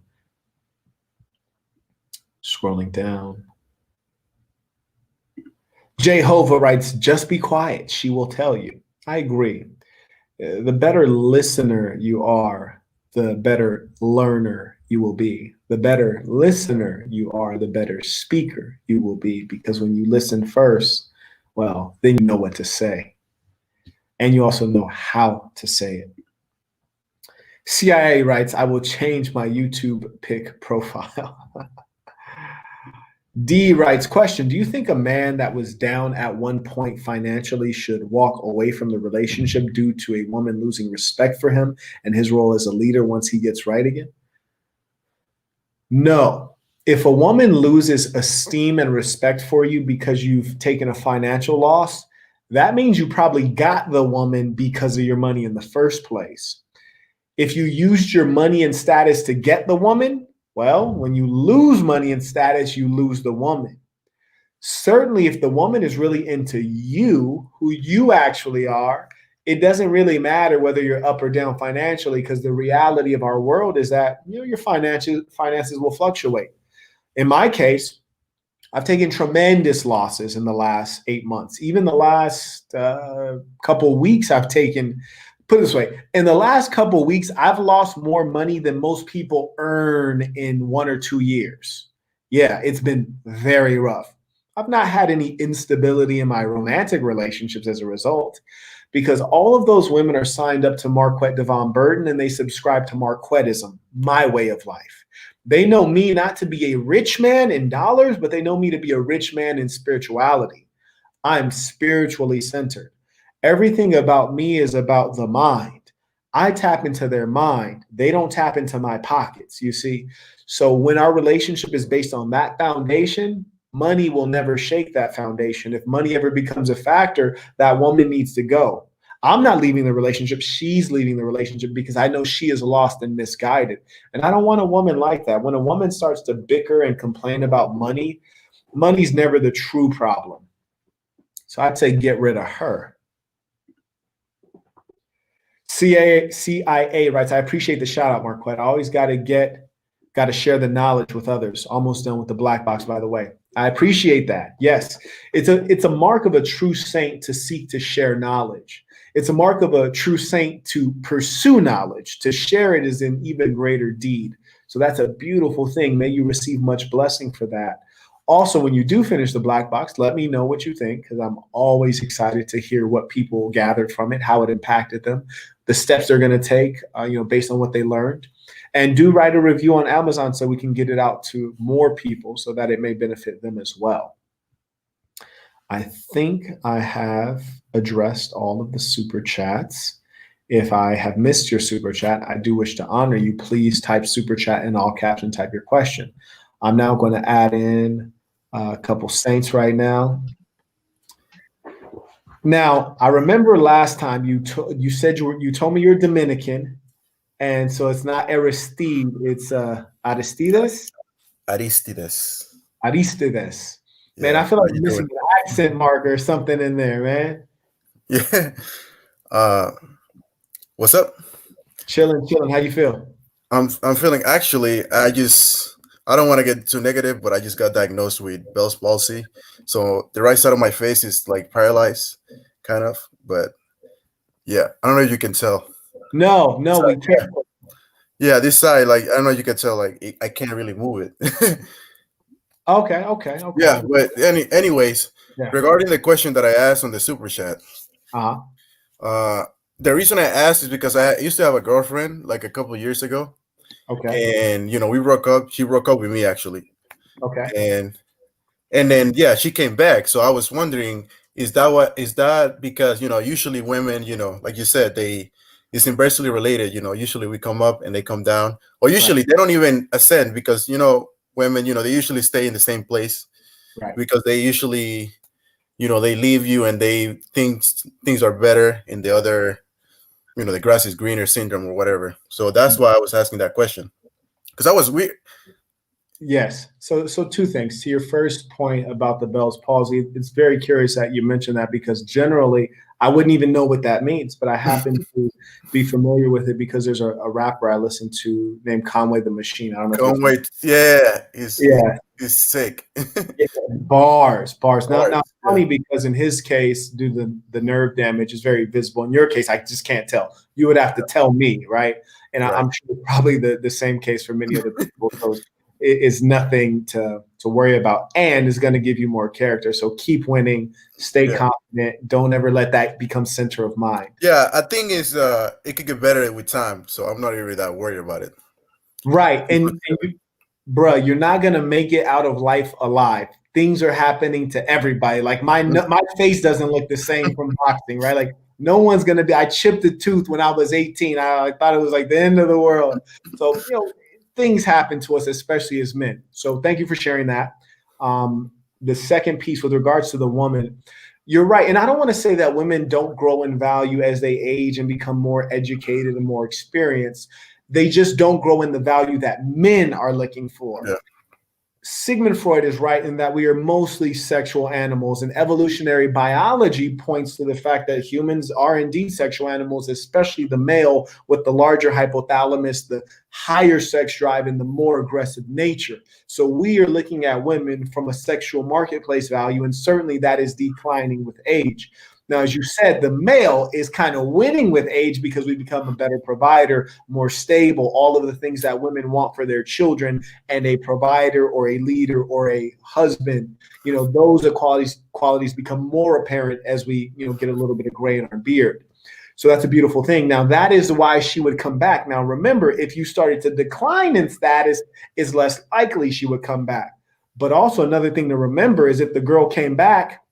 Scrolling down. Jehovah writes, just be quiet. She will tell you. I agree. The better listener you are, the better learner you will be. The better listener you are, the better speaker you will be. Because when you listen first, well, then you know what to say. And you also know how to say it. CIA writes, I will change my YouTube pic profile. D writes, question, do you think a man that was down at one point financially should walk away from the relationship due to a woman losing respect for him and his role as a leader once he gets right again? No. If a woman loses esteem and respect for you because you've taken a financial loss, that means you probably got the woman because of your money in the first place. If you used your money and status to get the woman, well, when you lose money and status, you lose the woman. Certainly, if the woman is really into you, who you actually are, it doesn't really matter whether you're up or down financially, because the reality of our world is that your finances will fluctuate. In my case, I've taken tremendous losses in the last 8 months. Even the last couple of weeks, I've taken. Put it this way, in the last couple of weeks, I've lost more money than most people earn in 1 or 2 years. Yeah, it's been very rough. I've not had any instability in my romantic relationships as a result, because all of those women are signed up to Marquette Devon Burton and they subscribe to Marquettism, my way of life. They know me not to be a rich man in dollars, but they know me to be a rich man in spirituality. I'm spiritually centered. Everything about me is about the mind. I tap into their mind. They don't tap into my pockets, you see? So when our relationship is based on that foundation, money will never shake that foundation. If money ever becomes a factor, that woman needs to go. I'm not leaving the relationship. She's leaving the relationship because I know she is lost and misguided. And I don't want a woman like that. When a woman starts to bicker and complain about money, money's never the true problem. So I'd say get rid of her. CIA writes, I appreciate the shout out, Marquette. I always got to share the knowledge with others. Almost done with the black box, by the way. I appreciate that. Yes, it's a mark of a true saint to seek to share knowledge. It's a mark of a true saint to pursue knowledge. To share it is an even greater deed. So that's a beautiful thing. May you receive much blessing for that. Also, when you do finish the black box, let me know what you think, because I'm always excited to hear what people gathered from it, how it impacted them, the steps they're going to take, based on what they learned. And do write a review on Amazon so we can get it out to more people so that it may benefit them as well. I think I have addressed all of the super chats. If I have missed your super chat, I do wish to honor you. Please type super chat in all caps and type your question. I'm now going to add in a couple saints right now. Now, I remember last time you said you told me you're Dominican, and so it's not Aristide, it's Aristides. Aristides. Aristides. Man, Yeah, I feel like I'm missing an accent mark or something in there, man. Yeah. What's up? Chilling. How you feel? I'm feeling, actually, I don't want to get too negative, but I just got diagnosed with Bell's palsy. So the right side of my face is like paralyzed, kind of. But yeah, I don't know if you can tell. No, no, So, we can't. yeah, this side, like, I don't know if you can tell, like, I can't really move it. Okay, okay, okay. Yeah, but anyways, Yeah. regarding the question that I asked on the super chat, Uh-huh. uh, the reason I asked is because I used to have a girlfriend like a couple of years ago, Okay. and we broke up. She broke up with me actually, Okay. and then yeah, she came back. So I was wondering, is that because usually women, like you said, it's inversely related. Usually we come up and they come down, or Right. usually they don't even ascend because women, they usually stay in the same place Right. because they usually they leave you and they think things are better in the other, the grass is greener syndrome or whatever. So that's why I was asking that question because I was weird. Yes. So two things. To your first point about the Bell's palsy, it's very curious that you mentioned that because generally I wouldn't even know what that means, but I happen to be familiar with it because there's a rapper I listen to named Conway the Machine. I don't know if you're Can't familiar. wait. Yeah, Yeah. he's sick. Yeah, bars. Now, Bars, yeah, funny because in his case, due to the nerve damage is very visible. In your case, I just can't tell. You would have to tell me, right? And right. I'm sure probably the same case for many other people. So it is nothing to worry about, and is going to give you more character. So keep winning, stay Yeah, confident. Don't ever let that become center of mind. yeah. I think it could get better with time, so I'm not really that worried about it. Right. And you, bruh, you're not gonna make it out of life alive. Things are happening to everybody. Like my face doesn't look the same from boxing, right? Like no one's gonna be. I chipped a tooth when I was 18. I thought it was like the end of the world. So things happen to us, especially as men. So thank you for sharing that. The second piece with regards to the woman, you're right. And I don't want to say that women don't grow in value as they age and become more educated and more experienced. They just don't grow in the value that men are looking for. Yeah, Sigmund Freud is right in that we are mostly sexual animals, and evolutionary biology points to the fact that humans are indeed sexual animals, especially the male with the larger hypothalamus, the higher sex drive, and the more aggressive nature. So we are looking at women from a sexual marketplace value, and certainly that is declining with age. Now, as you said, the male is kind of winning with age because we become a better provider, more stable, all of the things that women want for their children, and a provider or a leader or a husband. Those are qualities become more apparent as we get a little bit of gray in our beard. So that's a beautiful thing. Now that is why she would come back. Now remember, if you started to decline in status, it's less likely she would come back. But also another thing to remember is if the girl came back,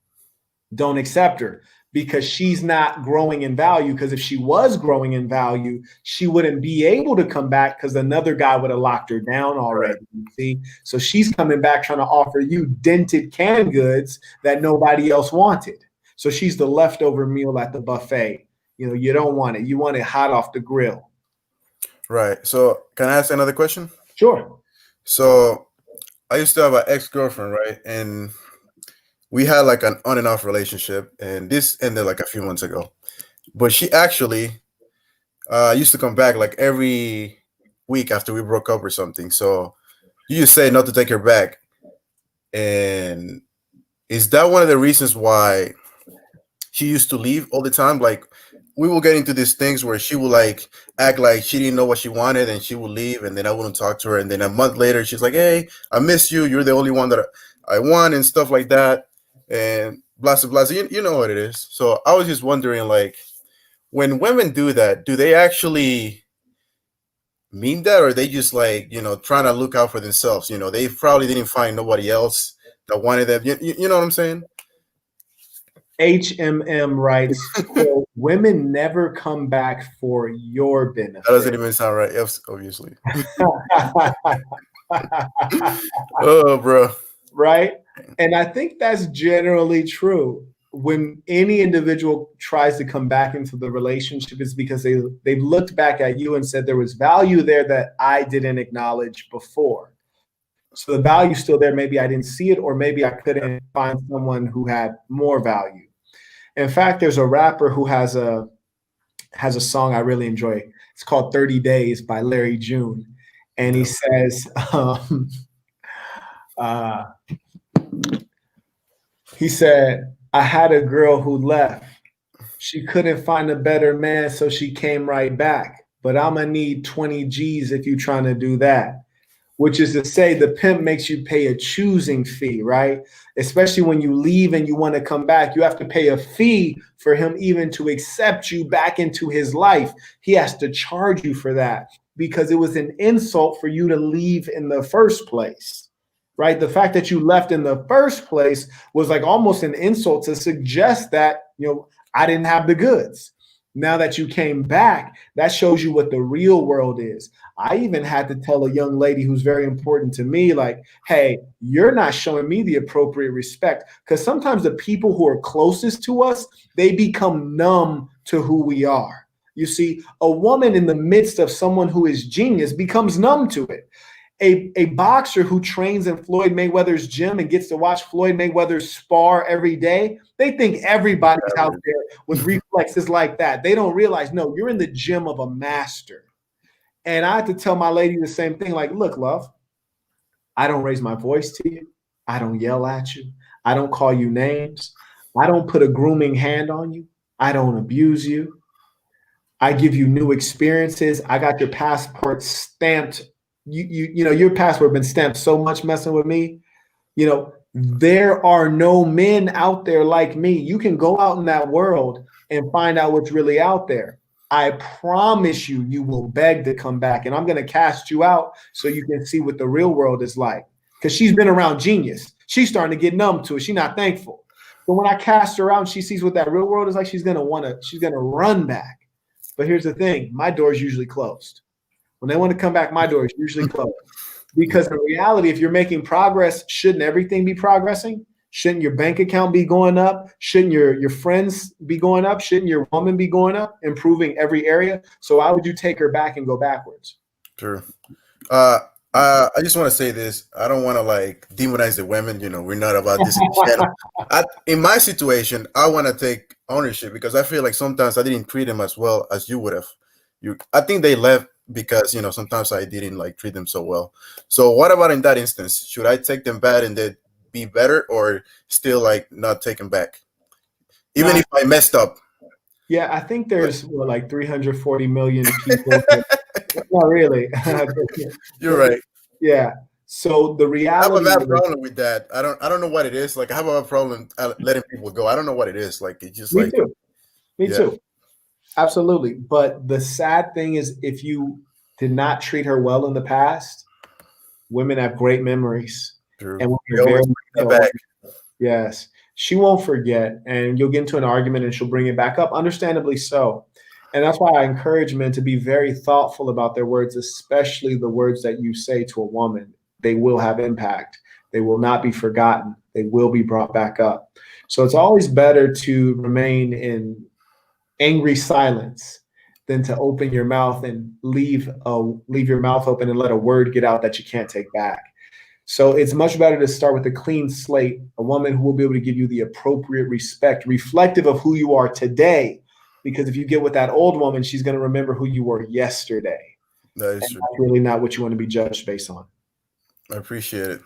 don't accept her because she's not growing in value. Because if she was growing in value, she wouldn't be able to come back because another guy would have locked her down right, already. You see? So she's coming back trying to offer you dented canned goods that nobody else wanted. So she's the leftover meal at the buffet. You don't want it. You want it hot off the grill. right. So can I ask another question? Sure. So I used to have an ex girlfriend, right, and we had like an on and off relationship, and this ended like a few months ago. But she actually used to come back like every week after we broke up or something. So you just say not to take her back, and is that one of the reasons why she used to leave all the time? Like we will get into these things where she would like act like she didn't know what she wanted, and she would leave, and then I wouldn't talk to her, and then a month later she's like, "Hey, I miss you. You're the only one that I want," and stuff like that, and blah blah blah. So you know what it is. So I was just wondering, like, when women do that, do they actually mean that, or they just like trying to look out for themselves? They probably didn't find nobody else that wanted them. You know what I'm saying? HMM writes, quote, women never come back for your That doesn't benefit. even sound right. Obviously. Oh, bro. Right? And I think that's generally true. When any individual tries to come back into the relationship, it's because they've looked back at you and said there was value there that I didn't acknowledge before. So the value's still there. Maybe I didn't see it, or maybe I couldn't find someone who had more value. In fact, there's a rapper who has a song I really enjoy. It's called 30 Days by Larry June. And he Yeah. says, uh, he said, I had a girl who left. She couldn't find a better man, so she came right back. But I'm gonna need 20 G's if you're trying to do that, which is to say the pimp makes you pay a choosing fee, right? Especially when you leave and you want to come back, you have to pay a fee for him even to accept you back into his life. He has to charge you for that because it was an insult for you to leave in the first place, right? The fact that you left in the first place was like almost an insult to suggest that, I didn't have the goods. Now that you came back, that shows you what the real world is. I even had to tell a young lady who's very important to me, like, hey, you're not showing me the appropriate respect. Because sometimes the people who are closest to us, they become numb to who we are. You see, a woman in the midst of someone who is genius becomes numb to it. A boxer who trains in Floyd Mayweather's gym and gets to watch Floyd Mayweather spar every day, they think everybody's out there with reflexes like that. They don't realize, no, you're in the gym of a master. And I had to tell my lady the same thing, like, look, love, I don't raise my voice to you. I don't yell at you. I don't call you names. I don't put a grooming hand on you. I don't abuse you. I give you new experiences. I got your passport stamped. Your passport been stamped so much messing with me. There are no men out there like me. You can go out in that world and find out what's really out there. I promise you, you will beg to come back. And I'm going to cast you out so you can see what the real world is like. Because she's been around genius. She's starting to get numb to it. She's not thankful. But when I cast her out and she sees what that real world is like, she's going to run back. But here's the thing. My door is usually closed. When they want to come back, my door is usually closed. Because in reality, if you're making progress, shouldn't everything be progressing? Shouldn't your bank account be going up? Shouldn't your friends be going up? Shouldn't your woman be going up, improving every area? So why would you take her back and go backwards? True. I just want to say this. I don't want to like demonize the women. We're not about this channel. In my situation, I want to take ownership because I feel like sometimes I didn't treat them as well as you would have. I think they left because sometimes I didn't like treat them so well. So what about in that instance? Should I take them back and then be better, or still like not take them back, even if I messed up? Yeah, I think there's like 340 million people. Not really. You're right. Yeah. So the reality. I have a bad problem with that. I don't know what it is. Like I have a problem letting people go. I don't know what it is. Like it's just Me like too. Me too. Absolutely. But the sad thing is, if you did not treat her well in the past, women have great memories. True. And when They you're always bring it back. yes, she won't forget, and you'll get into an argument and she'll bring it back up, understandably so. And that's why I encourage men to be very thoughtful about their words, especially the words that you say to a woman. They will have impact. They will not be forgotten. They will be brought back up. So it's always better to remain in angry silence than to open your mouth and leave your mouth open and let a word get out that you can't take back. So it's much better to start with a clean slate, a woman who will be able to give you the appropriate respect, reflective of who you are today. Because if you get with that old woman, she's going to remember who you were yesterday. That is true. That's really not what you want to be judged based on. I appreciate it.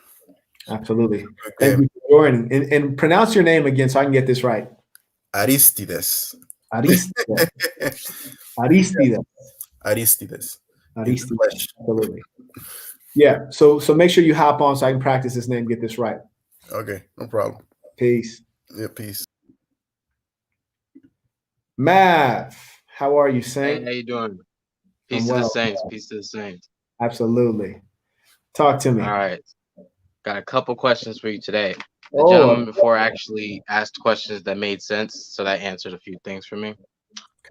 Absolutely. Thank you for joining. And pronounce your name again so I can get this right. Aristides. Aristides. Aristides. Aristides. Aristides. Absolutely. Yeah. So make sure you hop on so I can practice this name, get this right. Okay, no problem. Peace. Yeah, peace. Mav, how are you, Saint? Hey, how you doing? Peace to the Saints. Peace to the Saints. Absolutely. Talk to me. All right. Got a couple questions for you today. The gentleman before actually asked questions that made sense, so that answered a few things for me.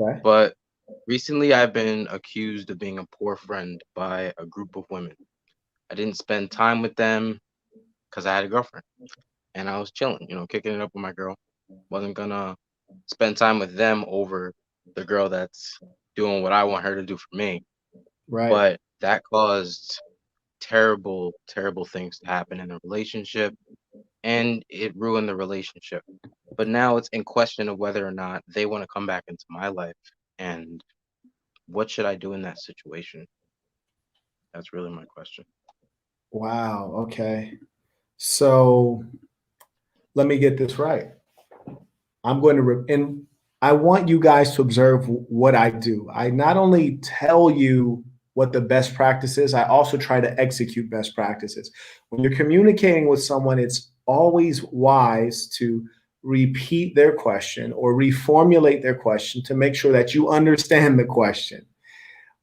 Okay. But recently I've been accused of being a poor friend by a group of women. I didn't spend time with them because I had a girlfriend. And I was chilling, kicking it up with my girl. Wasn't gonna spend time with them over the girl that's doing what I want her to do for me. Right. But that caused terrible, terrible things to happen in a relationship, and it ruined the relationship. But now it's in question of whether or not they want to come back into my life, and what should I do in that situation? That's really my question. Wow. Okay. So let me get this right. I'm going to, and I want you guys to observe what I do. I not only tell you what the best practice is, I also try to execute best practices. When you're communicating with someone, it's always wise to repeat their question or reformulate their question to make sure that you understand the question.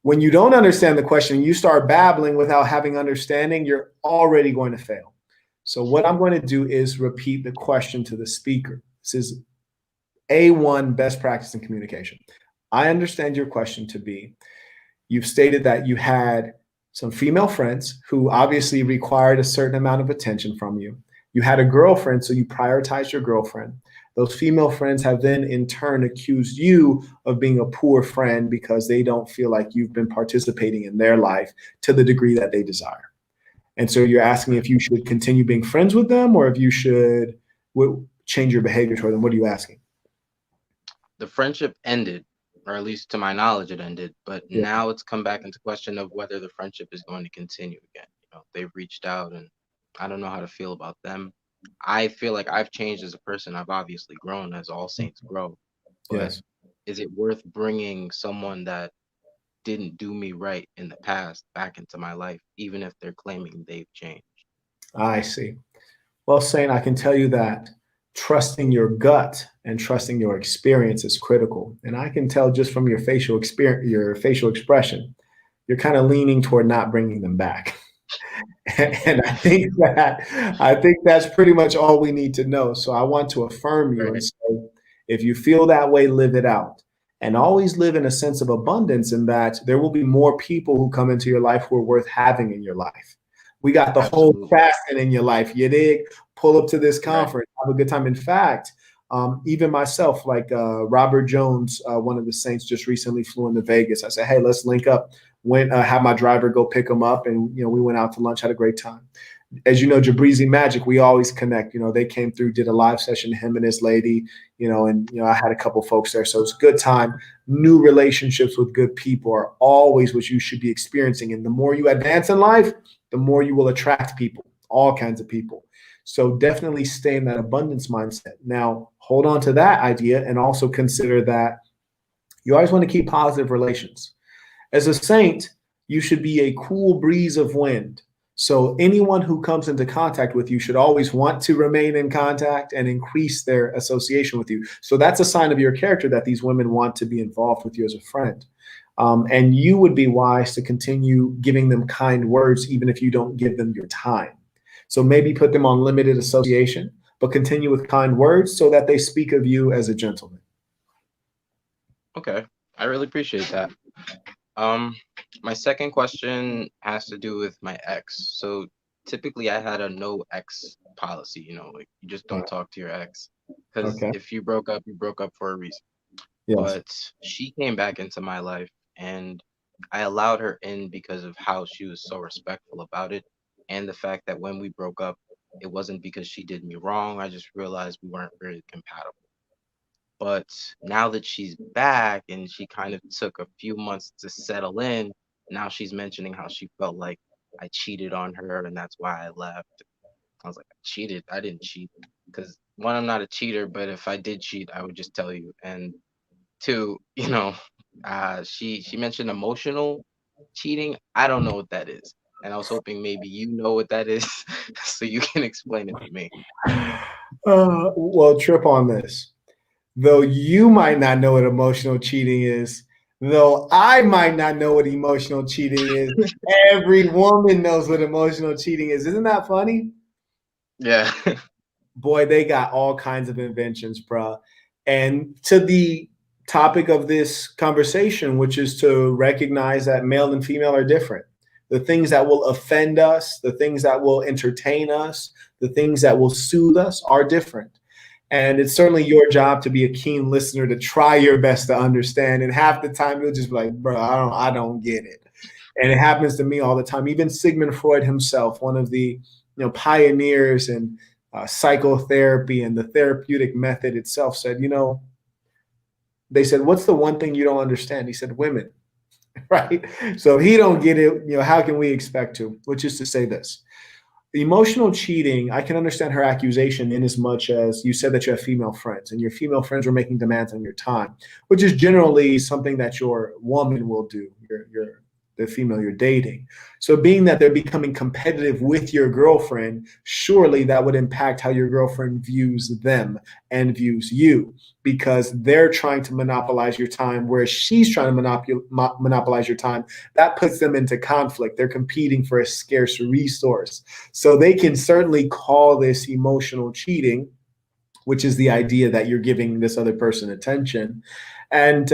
When you don't understand the question and you start babbling without having understanding, you're already going to fail. So what I'm going to do is repeat the question to the speaker. This is A1 best practice in communication. I understand your question to be, you've stated that you had some female friends who obviously required a certain amount of attention from you. You had a girlfriend, so you prioritized your girlfriend. Those female friends have then in turn accused you of being a poor friend because they don't feel like you've been participating in their life to the degree that they desire. And so you're asking if you should continue being friends with them or if you should change your behavior toward them. What are you asking? The friendship ended, or at least to my knowledge, it ended. But Yeah. now it's come back into question of whether the friendship is going to continue again. They've reached out, and I don't know how to feel about them. I feel like I've changed as a person. I've obviously grown, as all saints grow. But Yes, is it worth bringing someone that didn't do me right in the past back into my life, even if they're claiming they've changed? I see. Well, Saint, I can tell you that trusting your gut and trusting your experience is critical. And I can tell just from your facial experience, your facial expression, you're kind of leaning toward not bringing them back. And I think that's pretty much all we need to know. So I want to affirm you and Right. say, if you feel that way, live it out. And always live in a sense of abundance in that there will be more people who come into your life who are worth having in your life. We got the whole Absolutely. fasting in your life. You dig? Pull up to this Right. conference, have a good time. In fact, even myself, like Robert Jones, one of the saints, just recently flew into Vegas. I said, "Hey, let's link up." Went, have my driver go pick him up, and we went out to lunch, had a great time. As you know, Jabrizi Magic, we always connect. They came through, did a live session, him and his lady, and I had a couple folks there, so it's a good time. New relationships with good people are always what you should be experiencing, and the more you advance in life, the more you will attract people, all kinds of people. So definitely stay in that abundance mindset. Now, hold on to that idea and also consider that you always want to keep positive relations. As a saint, you should be a cool breeze of wind. So anyone who comes into contact with you should always want to remain in contact and increase their association with you. So that's a sign of your character that these women want to be involved with you as a friend. And you would be wise to continue giving them kind words, even if you don't give them your time. So maybe put them on limited association, but continue with kind words so that they speak of you as a gentleman. Okay. I really appreciate that. Um, my second question has to do with my ex. So typically I had a no ex policy, like you just don't talk to your ex. Because Okay. if you broke up for a reason. Yes. But she came back into my life and I allowed her in because of how she was so respectful about it. And the fact that when we broke up, it wasn't because she did me wrong. I just realized we weren't really compatible. But now that she's back and she kind of took a few months to settle in, now she's mentioning how she felt like I cheated on her and that's why I left. I was like, I cheated. I didn't cheat. Because one, I'm not a cheater, but if I did cheat, I would just tell you. And two, she mentioned emotional cheating. I don't know what that is. And I was hoping maybe you know what that is so you can explain it to me. Well, trip on this. Though you might not know what emotional cheating is, though I might not know what emotional cheating is, every woman knows what emotional cheating is. Isn't that funny? Yeah. Boy, they got all kinds of inventions, bruh. And to the topic of this conversation, which is to recognize that male and female are different. The things that will offend us, the things that will entertain us, the things that will soothe us are different. And it's certainly your job to be a keen listener to try your best to understand. And half the time you'll just be like, bro, I don't get it. And it happens to me all the time. Even Sigmund Freud himself, one of the pioneers in psychotherapy and the therapeutic method itself, said, they said, what's the one thing you don't understand? He said, women, right? So if he don't get it, how can we expect to? Which is to say this. Emotional cheating, I can understand her accusation in as much as you said that you have female friends and your female friends were making demands on your time, which is generally something that your woman will do, the female you're dating. So being that they're becoming competitive with your girlfriend, surely that would impact how your girlfriend views them and views you because they're trying to monopolize your time, whereas she's trying to monopolize your time. That puts them into conflict. They're competing for a scarce resource. So they can certainly call this emotional cheating, which is the idea that you're giving this other person attention. And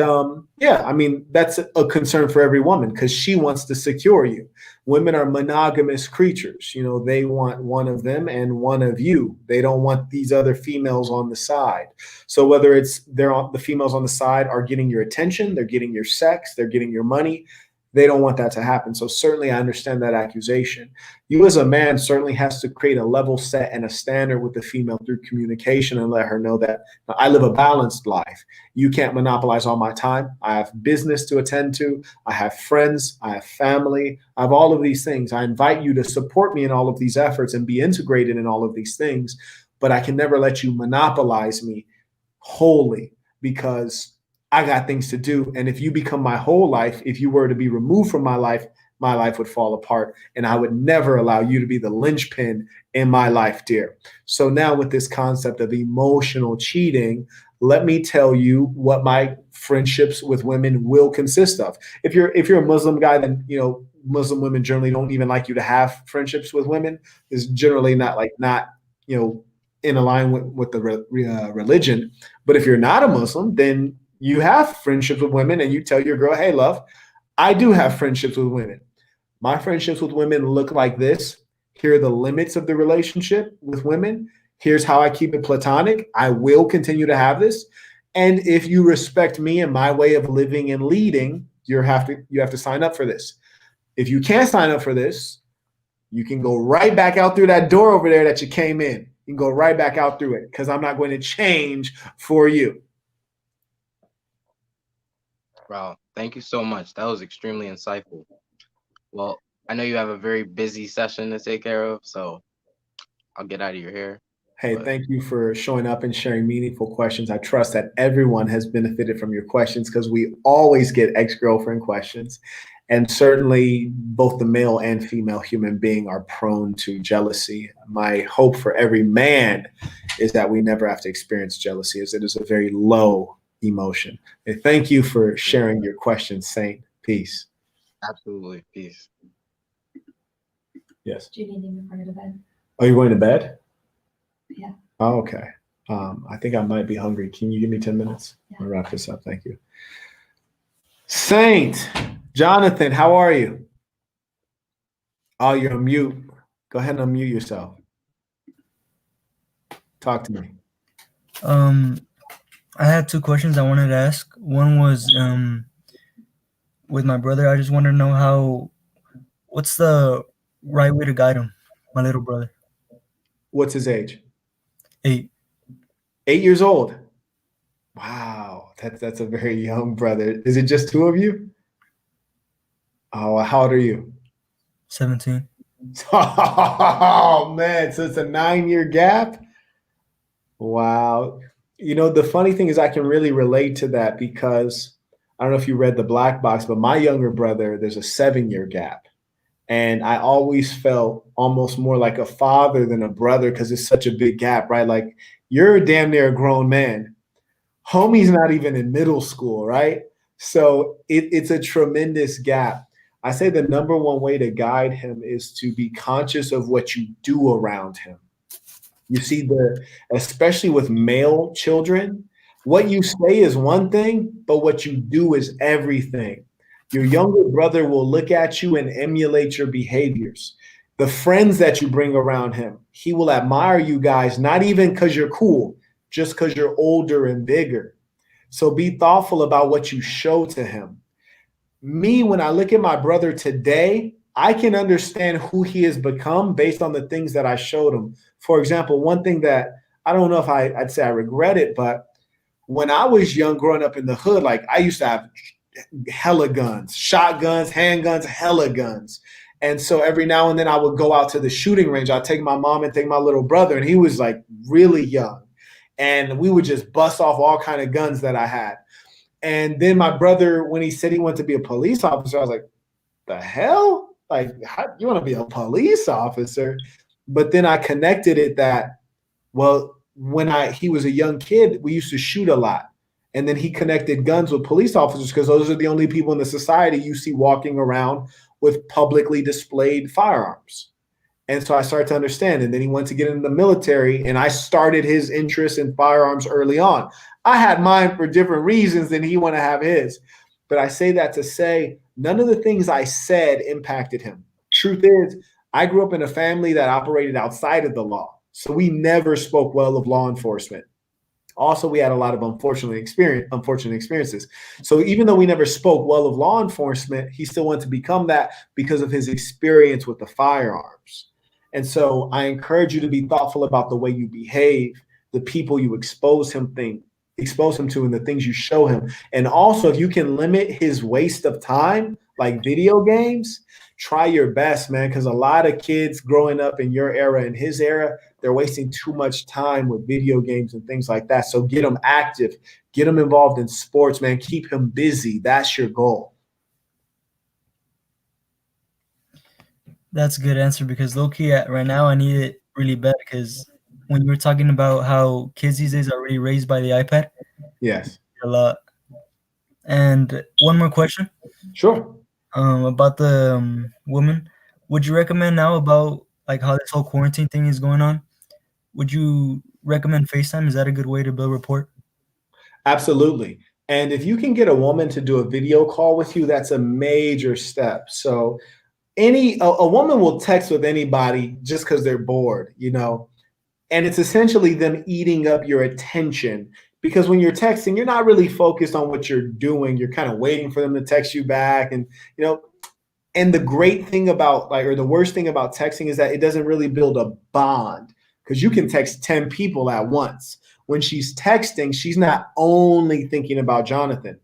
yeah, I mean, that's a concern for every woman because she wants to secure you. Women are monogamous creatures. You know, they want one of them and one of you. They don't want these other females on the side. So whether it's the females on the side are getting your attention, they're getting your sex, they're getting your money, they don't want that to happen. So certainly I understand that accusation. You as a man certainly has to create a level set and a standard with the female through communication and let her know that I live a balanced life. You can't monopolize all my time. I have business to attend to. I have friends. I have family. I have all of these things. I invite you to support me in all of these efforts and be integrated in all of these things, but I can never let you monopolize me wholly because I got things to do. And if you become my whole life, if you were to be removed from my life would fall apart. And I would never allow you to be the linchpin in my life, dear. So now with this concept of emotional cheating, let me tell you what my friendships with women will consist of. If you're a Muslim guy, then Muslim women generally don't even like you to have friendships with women. Is generally not in alignment with the religion. But if you're not a Muslim, then you have friendships with women and you tell your girl, hey, love, I do have friendships with women. My friendships with women look like this. Here are the limits of the relationship with women. Here's how I keep it platonic. I will continue to have this. And if you respect me and my way of living and leading, you have to sign up for this. If you can't sign up for this, you can go right back out through that door over there that you came in. You can go right back out through it because I'm not going to change for you. Wow, thank you so much. That was extremely insightful. Well, I know you have a very busy session to take care of, so I'll get out of your hair. Hey, thank you for showing up and sharing meaningful questions. I trust that everyone has benefited from your questions because we always get ex-girlfriend questions. And certainly both the male and female human being are prone to jealousy. My hope for every man is that we never have to experience jealousy, as it is a very low emotion. And thank you for sharing your questions, Saint. Peace. Absolutely. Peace. Yes. Do you need me before you go to bed? Oh, you're going to bed? Yeah. Oh, okay. I think I might be hungry. Can you give me 10 minutes? Yeah. I'll wrap this up. Thank you. Saint, Jonathan, how are you? Oh, you're on mute. Go ahead and unmute yourself. Talk to me. I had two questions I wanted to ask. One was with my brother. I just want to know what's the right way to guide him, my little brother. What's his age? 8. 8 years old. Wow, that's a very young brother. Is it just two of you? Oh, how old are you? 17. Oh man, so it's a 9-year gap. Wow. The funny thing is I can really relate to that because I don't know if you read the Black Box, but my younger brother, there's a 7-year gap. And I always felt almost more like a father than a brother because it's such a big gap, right? Like you're damn near a grown man. Homie's not even in middle school, right? So it's a tremendous gap. I say the number one way to guide him is to be conscious of what you do around him. You see, especially with male children, what you say is one thing, but what you do is everything. Your younger brother will look at you and emulate your behaviors. The friends that you bring around him, he will admire you guys, not even because you're cool, just because you're older and bigger. So be thoughtful about what you show to him. Me, when I look at my brother today, I can understand who he has become based on the things that I showed him. For example, one thing that I don't know if I'd say I regret it, but when I was young, growing up in the hood, like I used to have hella guns, shotguns, handguns, hella guns. And so every now and then I would go out to the shooting range. I'd take my mom and take my little brother, and he was like really young. And we would just bust off all kind of guns that I had. And then my brother, when he said he wanted to be a police officer, I was like, the hell? Like, how, you want to be a police officer? But then I connected it that, well, when he was a young kid, we used to shoot a lot. And then he connected guns with police officers because those are the only people in the society you see walking around with publicly displayed firearms. And so I started to understand. And then he went to get into the military, and I started his interest in firearms early on. I had mine for different reasons than he wanted to have his. But I say that to say none of the things I said impacted him. Truth is, I grew up in a family that operated outside of the law. So we never spoke well of law enforcement. Also, we had a lot of unfortunate experiences. So even though we never spoke well of law enforcement, he still wanted to become that because of his experience with the firearms. And so I encourage you to be thoughtful about the way you behave, the people you expose him to, and the things you show him. And also, if you can limit his waste of time, like video games, try your best, man, because a lot of kids growing up in your era and his era, they're wasting too much time with video games and things like that. So get them active, get them involved in sports, man. Keep him busy. That's your goal. That's a good answer because low-key right now I need it really bad because when you were talking about how kids these days are already raised by the iPad, Yes. a lot. And one more question. Sure. About the woman. Would you recommend now about like how this whole quarantine thing is going on? Would you recommend FaceTime? Is that a good way to build rapport? Absolutely. And if you can get a woman to do a video call with you, that's a major step. So a woman will text with anybody just because they're bored, and it's essentially them eating up your attention, because when you're texting, you're not really focused on what you're doing. You're kind of waiting for them to text you back. And, and the great thing about or the worst thing about texting is that it doesn't really build a bond, because you can text 10 people at once. When she's texting, she's not only thinking about Jonathan,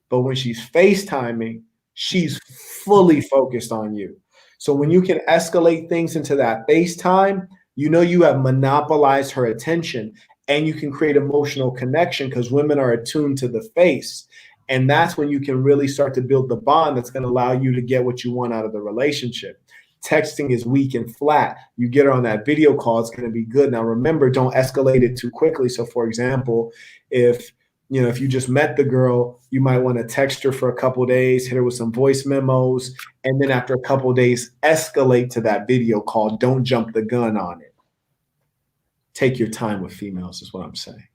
but when she's FaceTiming, she's fully focused on you. So when you can escalate things into that FaceTime, you have monopolized her attention, and you can create emotional connection because women are attuned to the face. And that's when you can really start to build the bond that's going to allow you to get what you want out of the relationship. Texting is weak and flat. You get her on that video call, it's going to be good. Now, remember, don't escalate it too quickly. So, for example, if you just met the girl, you might want to text her for a couple of days, hit her with some voice memos, and then after a couple of days, escalate to that video call. Don't jump the gun on it. Take your time with females is what I'm saying.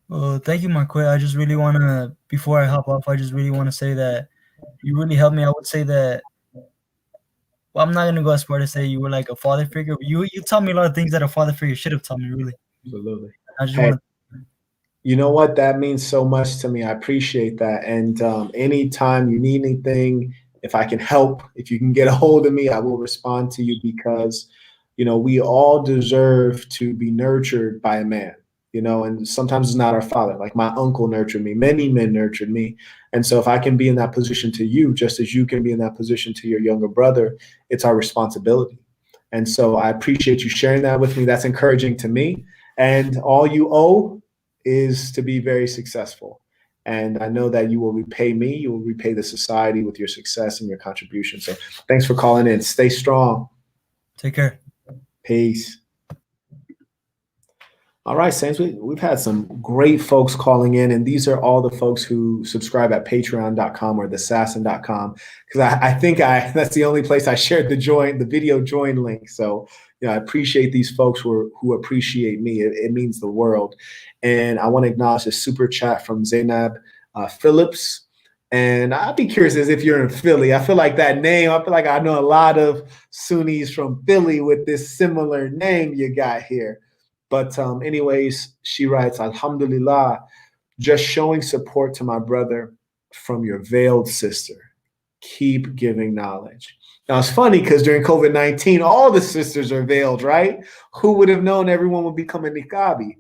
Well, thank you, Marquette. I just really want to, before I hop off, I just really want to say that you really helped me. I would say that, well, I'm not going to go as far to say you were like a father figure, but you taught me a lot of things that a father figure should have taught me, really. Absolutely. I just want to. You know what? That means so much to me. I appreciate that. And anytime you need anything, if I can help, if you can get a hold of me, I will respond to you, because, we all deserve to be nurtured by a man, and sometimes it's not our father. Like my uncle nurtured me. Many men nurtured me. And so if I can be in that position to you, just as you can be in that position to your younger brother, it's our responsibility. And so I appreciate you sharing that with me. That's encouraging to me. And all you owe is to be very successful. And I know that you will repay me, you will repay the society with your success and your contribution. So thanks for calling in. Stay strong. Take care. Peace. All right, Saints, we've had some great folks calling in, and these are all the folks who subscribe at patreon.com or thesassin.com, because I think that's the only place I shared the video join link. So I appreciate these folks who appreciate me. It means the world. And I want to acknowledge a super chat from Zainab Phillips. And I'd be curious as if you're in Philly. I feel like that name, I feel like I know a lot of Sunnis from Philly with this similar name you got here. But anyways, she writes, Alhamdulillah, just showing support to my brother from your veiled sister. Keep giving knowledge. Now, it's funny because during COVID-19, all the sisters are veiled, right? Who would have known everyone would become a niqabi?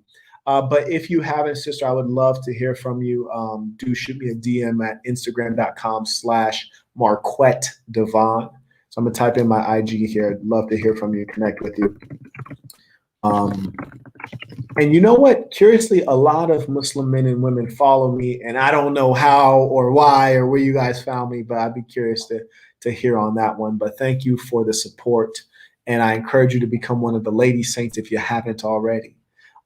But if you haven't, sister, I would love to hear from you. Do shoot me a DM at Instagram.com/Marquette Devon. So I'm gonna type in my IG here. I'd love to hear from you, connect with you. And you know what? Curiously, a lot of Muslim men and women follow me, and I don't know how or why or where you guys found me, but I'd be curious to hear on that one. But thank you for the support, and I encourage you to become one of the lady saints if you haven't already.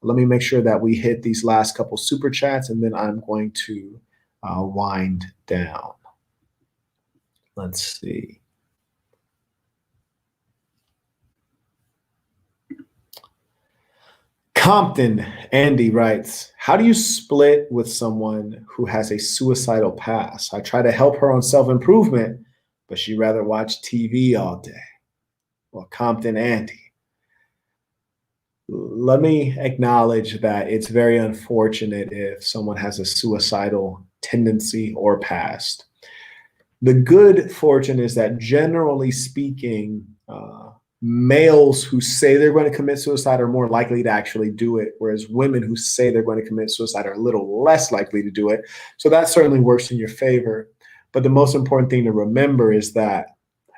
Let me make sure that we hit these last couple super chats, and then I'm going to wind down. Let's see. Compton Andy writes, how do you split with someone who has a suicidal past? I try to help her on self-improvement, but she'd rather watch TV all day. Well, Compton Andy, let me acknowledge that it's very unfortunate if someone has a suicidal tendency or past. The good fortune is that generally speaking, males who say they're going to commit suicide are more likely to actually do it, whereas women who say they're going to commit suicide are a little less likely to do it. So that certainly works in your favor. But the most important thing to remember is that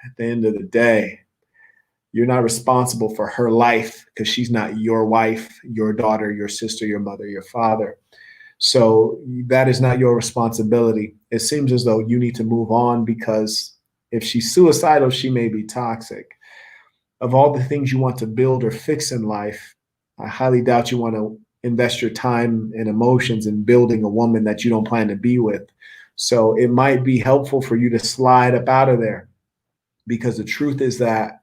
at the end of the day, you're not responsible for her life because she's not your wife, your daughter, your sister, your mother, your father. So that is not your responsibility. It seems as though you need to move on because if she's suicidal, she may be toxic. Of all the things you want to build or fix in life, I highly doubt you want to invest your time and emotions in building a woman that you don't plan to be with. So it might be helpful for you to slide up out of there, because the truth is that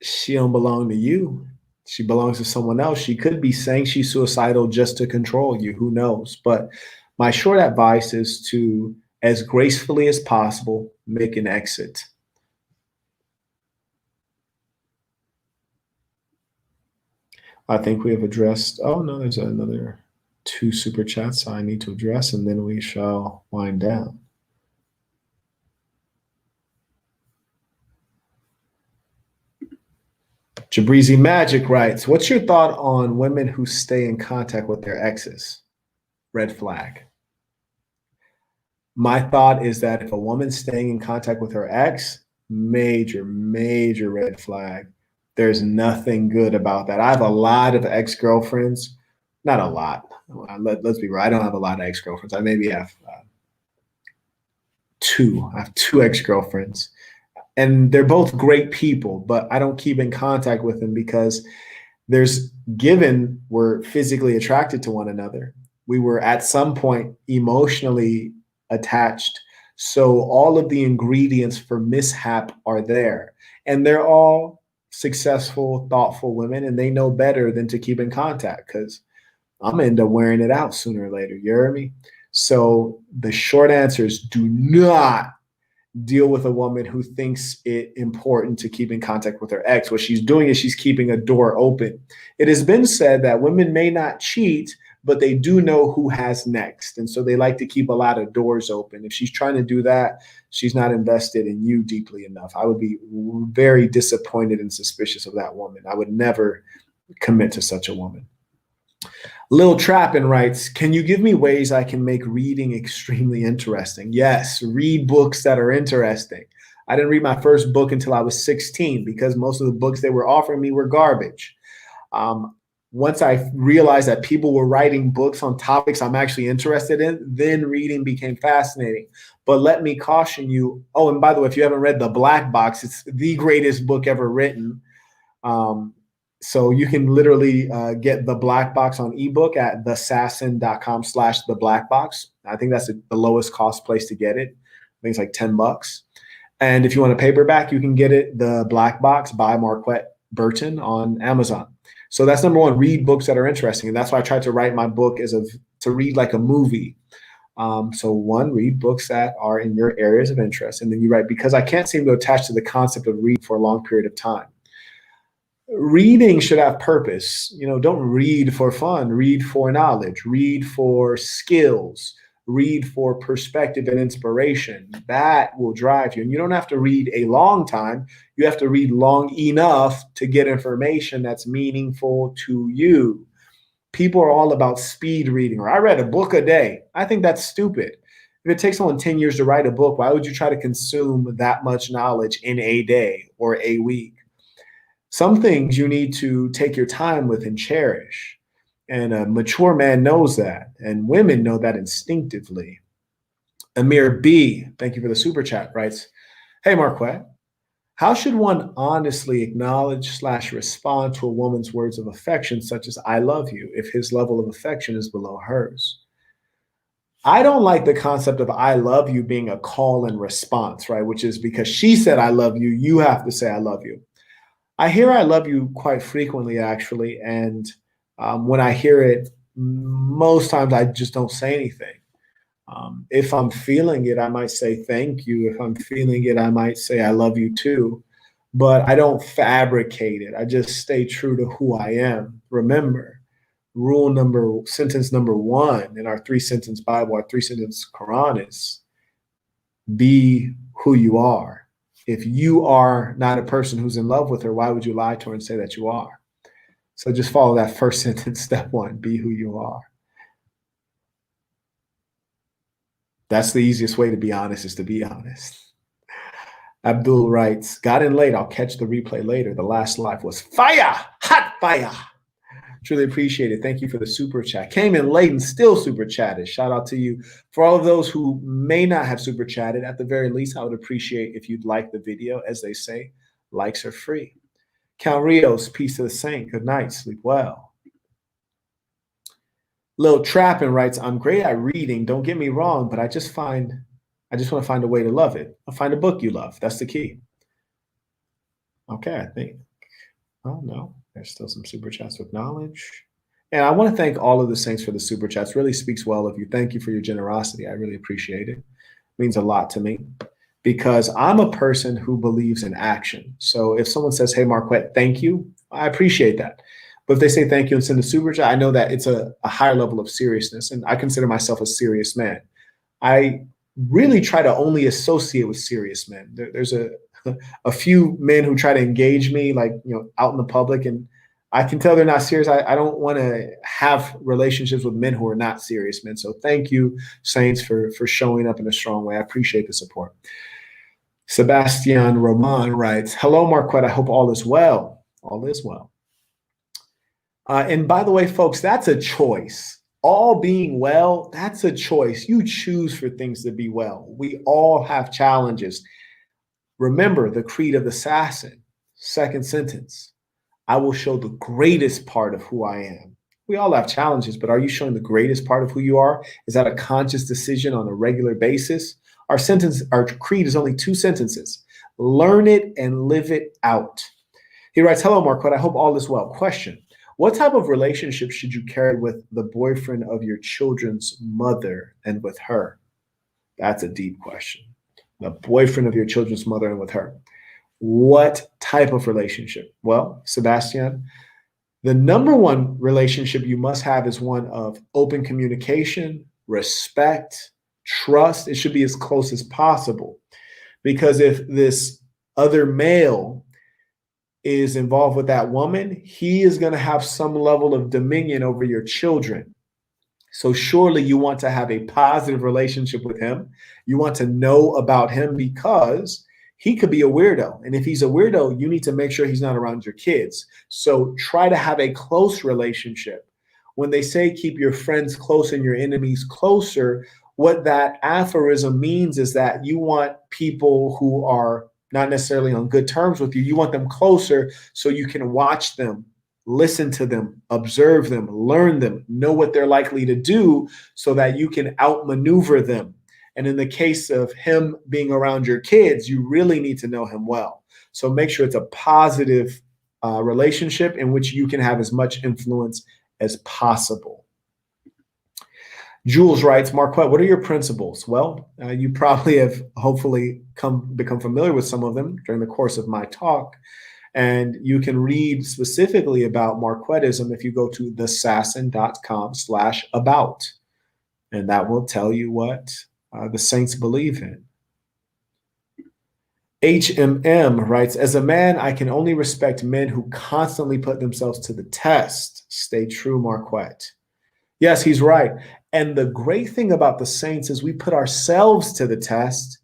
she don't belong to you. She belongs to someone else. She could be saying she's suicidal just to control you. Who knows? But my short advice is to, as gracefully as possible, make an exit. I think we have addressed, oh no, there's another 2 super chats I need to address, and then we shall wind down. Jabrizi Magic writes, what's your thought on women who stay in contact with their exes? Red flag. My thought is that if a woman's staying in contact with her ex, major, major red flag. There's nothing good about that. I have a lot of ex-girlfriends, not a lot. Let's be real. I don't have a lot of ex-girlfriends. I maybe have 2. I have 2 ex-girlfriends, and they're both great people, but I don't keep in contact with them because we're physically attracted to one another. We were at some point emotionally attached. So all of the ingredients for mishap are there, and they're all successful, thoughtful women, and they know better than to keep in contact because I'm gonna end up wearing it out sooner or later. You hear me? So the short answer is do not deal with a woman who thinks it important to keep in contact with her ex. What she's doing is she's keeping a door open. It has been said that women may not cheat, but they do know who has next. And so they like to keep a lot of doors open. If she's trying to do that, she's not invested in you deeply enough. I would be very disappointed and suspicious of that woman. I would never commit to such a woman. Lil Trappin writes, can you give me ways I can make reading extremely interesting? Yes, read books that are interesting. I didn't read my first book until I was 16 because most of the books they were offering me were garbage. Once I realized that people were writing books on topics I'm actually interested in, then reading became fascinating. But let me caution you. Oh, and by the way, if you haven't read The Black Box, it's the greatest book ever written. So you can literally get The Black Box on ebook at thesassin.com/theblackbox. I think that's the lowest cost place to get it. I think it's like $10. And if you want a paperback, you can get it, The Black Box by Marquette Burton on Amazon. So that's number one, read books that are interesting. And that's why I tried to write my book to read like a movie. So one, read books that are in your areas of interest. And then you write, because I can't seem to attach to the concept of reading for a long period of time. Reading should have purpose. Don't read for fun. Read for knowledge. Read for skills. Read for perspective and inspiration. That will drive you. And you don't have to read a long time. You have to read long enough to get information that's meaningful to you. people are all about speed reading, or I read a book a day. I think that's stupid. If it takes someone 10 years to write a book, why would you try to consume that much knowledge in a day or a week? Some things you need to take your time with and cherish. And a mature man knows that, and women know that instinctively. Amir B, thank you for the super chat, writes, hey, Marquette, how should one honestly acknowledge / respond to a woman's words of affection, such as I love you, if his level of affection is below hers? I don't like the concept of I love you being a call and response, right? Which is because she said I love you, you have to say I love you. I hear I love you quite frequently, actually. And when I hear it, most times I just don't say anything. If I'm feeling it, I might say thank you. If I'm feeling it, I might say I love you too. But I don't fabricate it. I just stay true to who I am. Remember, sentence number 1 in our 3-sentence Bible, our 3-sentence Quran is be who you are. If you are not a person who's in love with her, why would you lie to her and say that you are? So just follow that first sentence, step 1, be who you are. That's the easiest way to be honest, is to be honest. Abdul writes, got in late. I'll catch the replay later. The last live was fire, hot fire. Truly appreciate it. Thank you for the super chat. Came in late and still super chatted. Shout out to you. For all of those who may not have super chatted, at the very least, I would appreciate if you'd like the video. As they say, likes are free. Count Rios, peace to the saint. Good night. Sleep well. Lil Trappin writes, I'm great at reading. Don't get me wrong, but I just want to find a way to love it. I'll find a book you love. That's the key. Okay, I think. Oh, no. There's still some super chats with knowledge. And I want to thank all of the saints for the super chats. Really speaks well of you. Thank you for your generosity. I really appreciate it. It means a lot to me because I'm a person who believes in action. So if someone says, hey, Marquette, thank you, I appreciate that. But if they say thank you and send a super chat, I know that it's a higher level of seriousness. And I consider myself a serious man. I really try to only associate with serious men. There's a few men who try to engage me, like, out in the public, and I can tell they're not serious. I don't want to have relationships with men who are not serious men. So thank you, saints, for showing up in a strong way. I appreciate the support. Sebastian Roman writes, hello, Marquette. I hope all is well. All is well. And by the way, folks, that's a choice. All being well, that's a choice. You choose for things to be well. We all have challenges. Remember the creed of the assassin, 2nd sentence. I will show the greatest part of who I am. We all have challenges, but are you showing the greatest part of who you are? Is that a conscious decision on a regular basis? Our creed is only 2 sentences. Learn it and live it out. He writes, hello, Marquette. I hope all is well. Question. What type of relationship should you carry with the boyfriend of your children's mother and with her? That's a deep question. The boyfriend of your children's mother and with her. What type of relationship? Well, Sebastian, the number 1 relationship you must have is one of open communication, respect, trust. It should be as close as possible. Because if this other male is involved with that woman, he is going to have some level of dominion over your children. So surely you want to have a positive relationship with him. You want to know about him because he could be a weirdo. And if he's a weirdo, you need to make sure he's not around your kids. So try to have a close relationship. When they say keep your friends close and your enemies closer, what that aphorism means is that you want people who are not necessarily on good terms with you. You want them closer so you can watch them, listen to them, observe them, learn them, know what they're likely to do so that you can outmaneuver them. And in the case of him being around your kids, you really need to know him well. So make sure it's a positive relationship in which you can have as much influence as possible. Jules writes, Marquette, what are your principles? Well, you probably have hopefully become familiar with some of them during the course of my talk. And you can read specifically about Marquettism if you go to thesassin.com/about. And that will tell you what the saints believe in. HMM writes, as a man, I can only respect men who constantly put themselves to the test. Stay true, Marquette. Yes, he's right. And the great thing about the saints is we put ourselves to the test,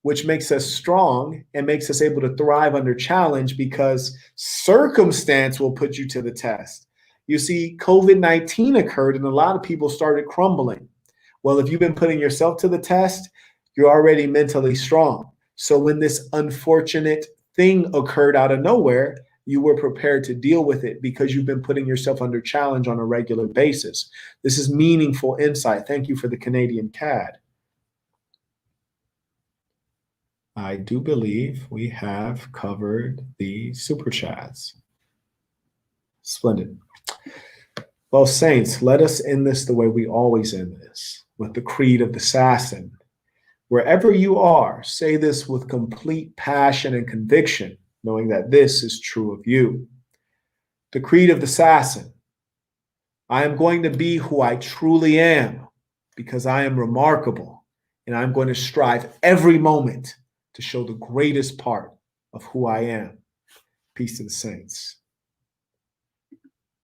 which makes us strong and makes us able to thrive under challenge, because circumstance will put you to the test. You see, COVID-19 occurred and a lot of people started crumbling. Well, if you've been putting yourself to the test, you're already mentally strong. So when this unfortunate thing occurred out of nowhere, you were prepared to deal with it because you've been putting yourself under challenge on a regular basis. This is meaningful insight. Thank you for the Canadian CAD. I do believe we have covered the super chats. Splendid. Well, saints, let us end this the way we always end this, with the creed of the assassin. Wherever you are, say this with complete passion and conviction, knowing that this is true of you. The creed of the assassin. I am going to be who I truly am because I am remarkable, and I'm going to strive every moment to show the greatest part of who I am. Peace to the saints.